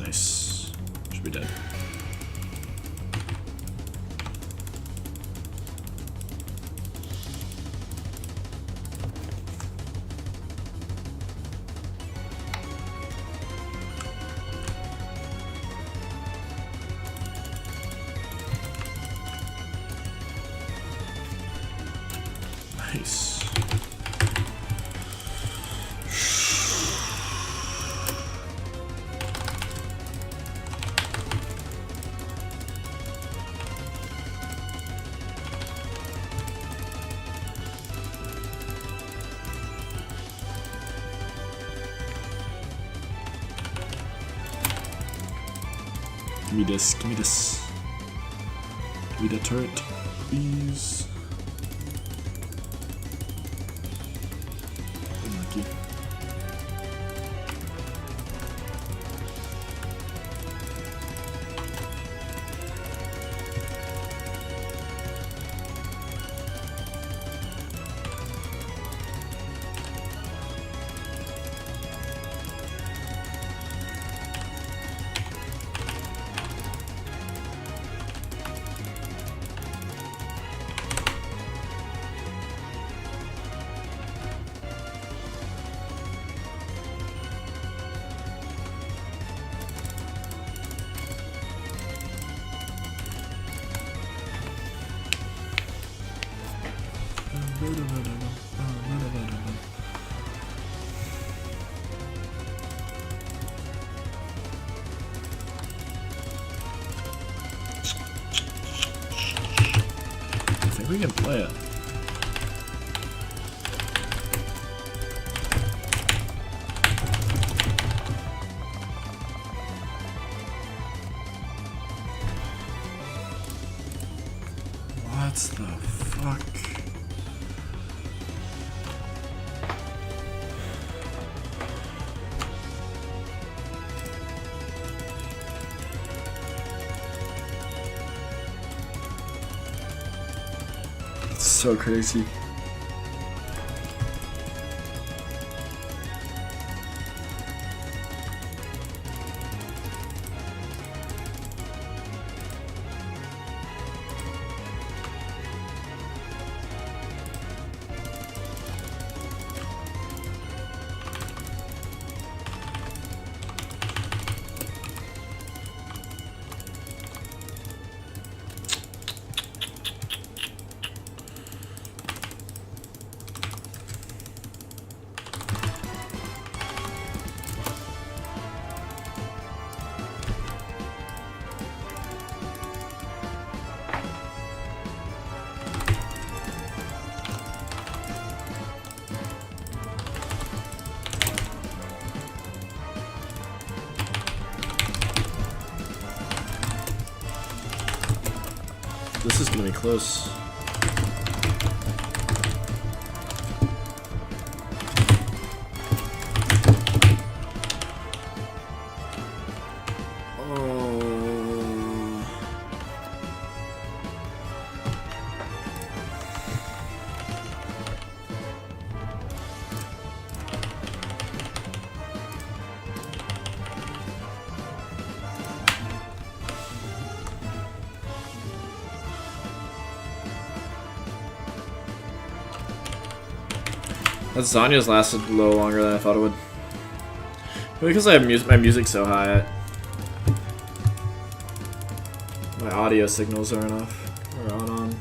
Nice. Should be dead. Nice. Give me this, give me this. Give me the turret, please. Unlucky. think we can play it. What the fuck? It's so crazy. This is gonna be close. That Zanya's lasted a little longer than I thought it would. Because I have my music so high, my audio signals are enough. Or on.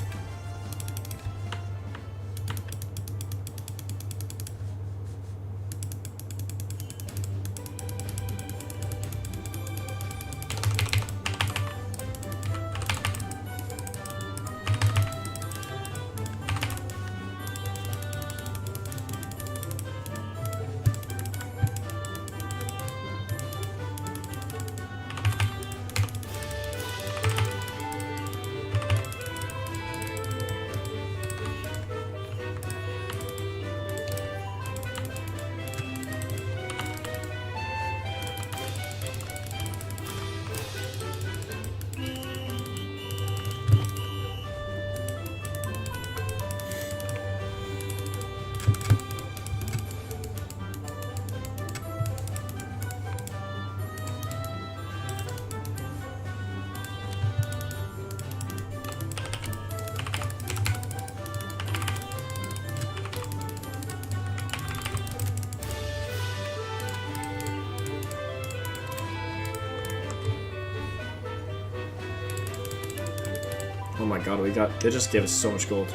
Oh my god, they just gave us so much gold.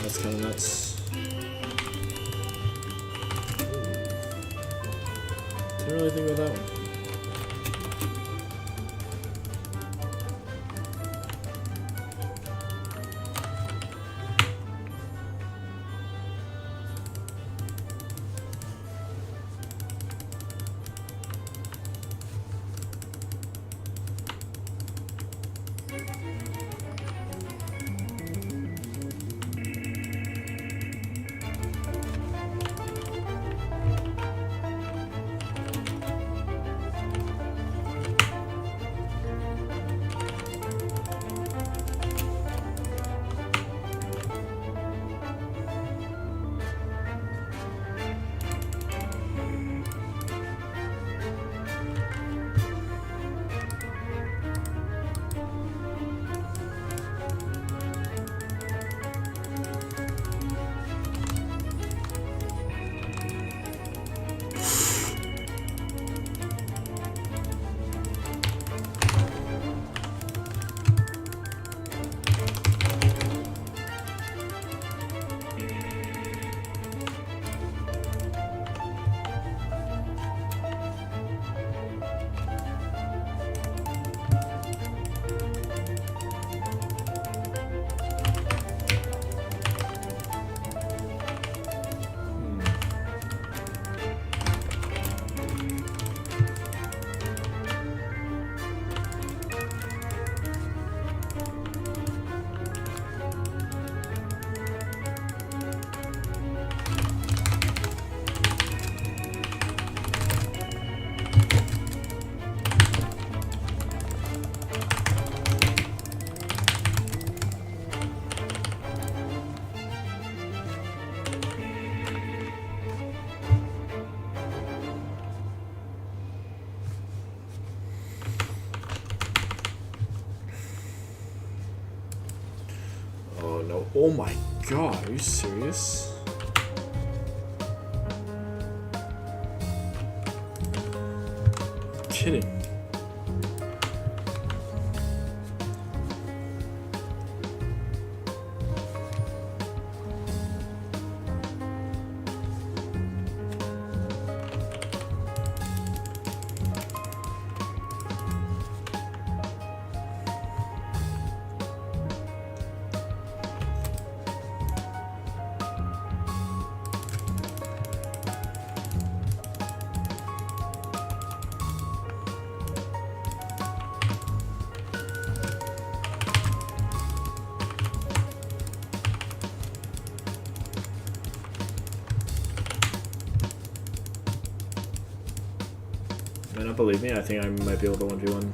That's kind of nuts. Didn't really think about that one. no. Oh my god, are you serious? Kidding. Might not believe me, I think I might be able to 1v1.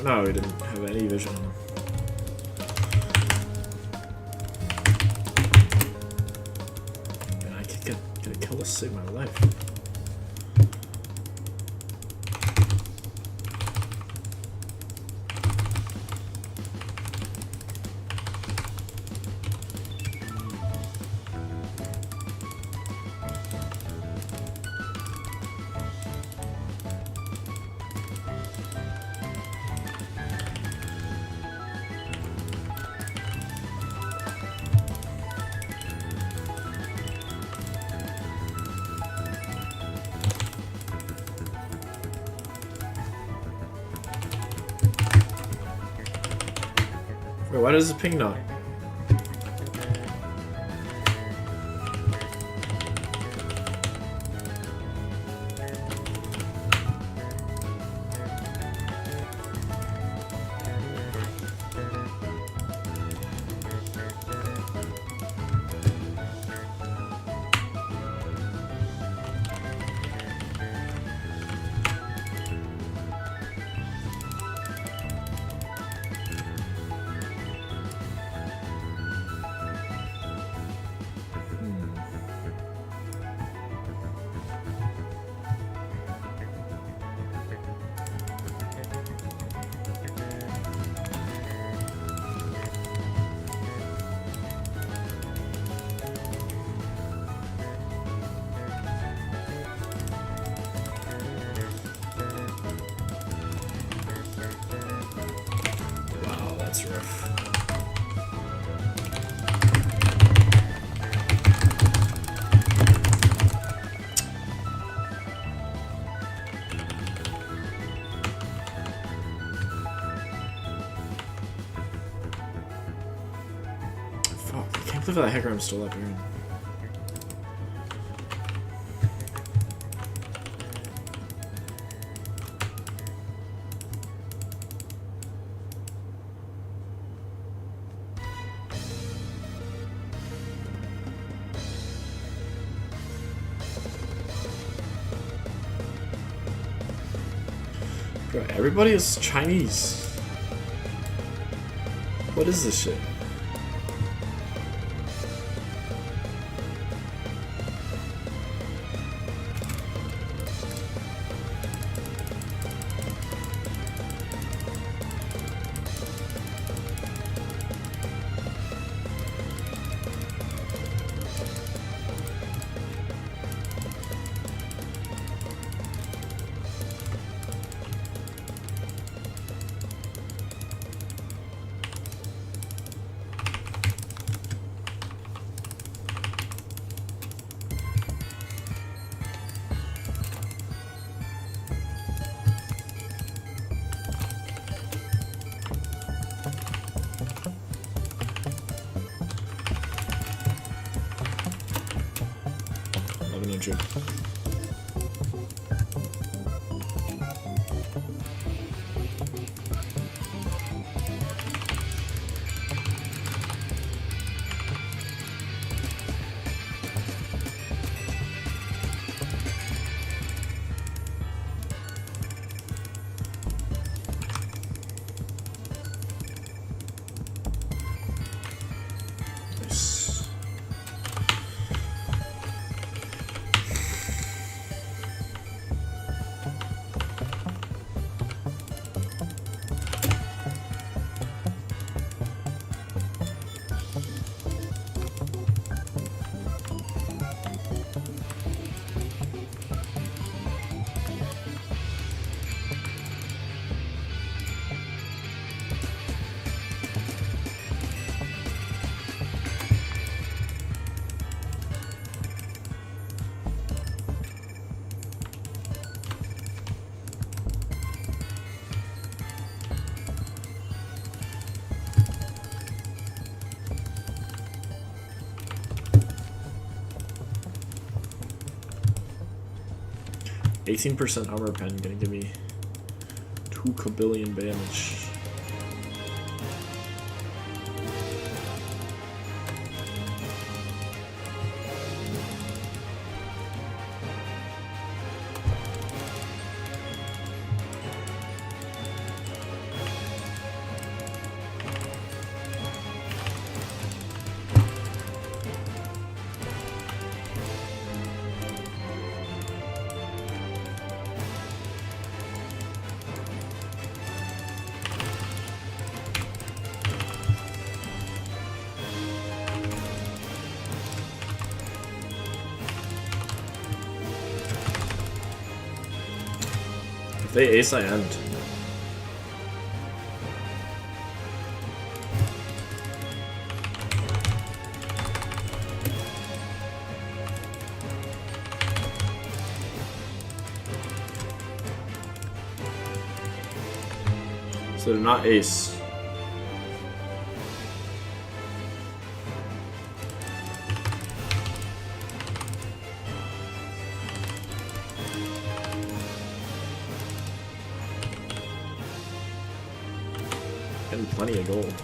No, we didn't have any vision on him. Man, I can't get a kill to save my life. Wait, why does the ping not? Wow, that's rough. Fuck, I can't believe that Hecarim's still up here. Bro, everybody is Chinese. What is this shit? 1100. Nice. %, armor pen, gonna give me 2 kabillion damage. If they ace, I end. So they're not ace. Getting plenty of gold.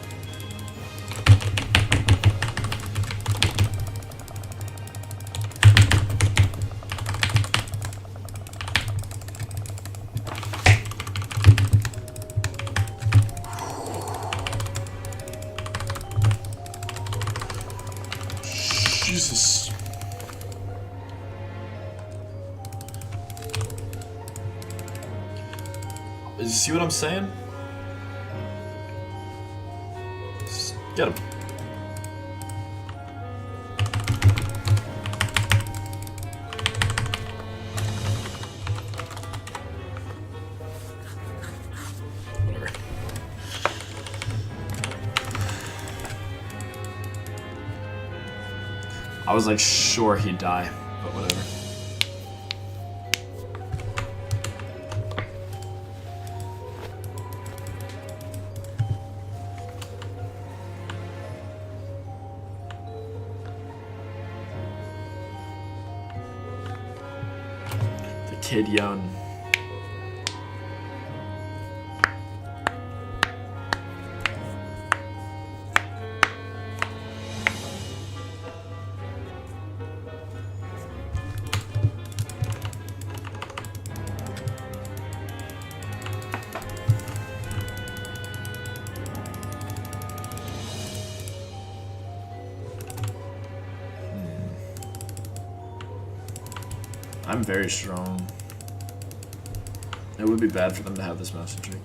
Jesus. You see what I'm saying? Just get him. Whatever. I was like sure he'd die, but whatever. The kid young. I'm very strong. It would be bad for them to have this master trick.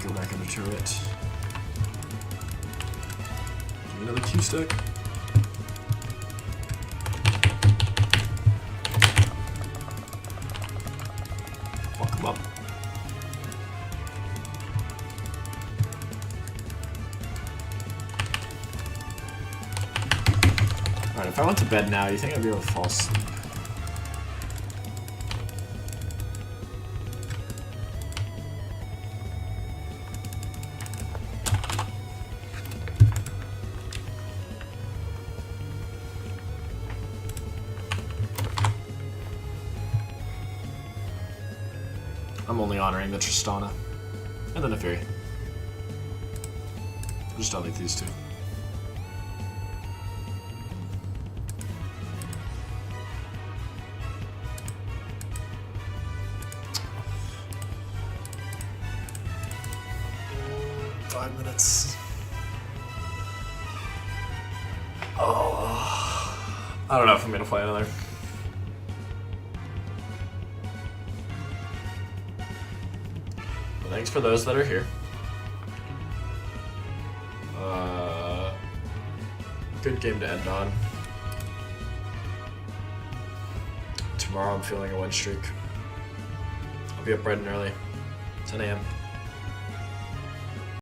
Go back on the turret. Give me another Q stack.
If I went to bed now, you think I'd be able to fall asleep? I'm only honoring the Tristana. And then the Fury. Just delete these two. Minutes. Oh, I don't know if I'm gonna play another. Well, thanks for those that are here. Good game to end on. Tomorrow I'm feeling a win streak. I'll be up bright and early, 10 a.m.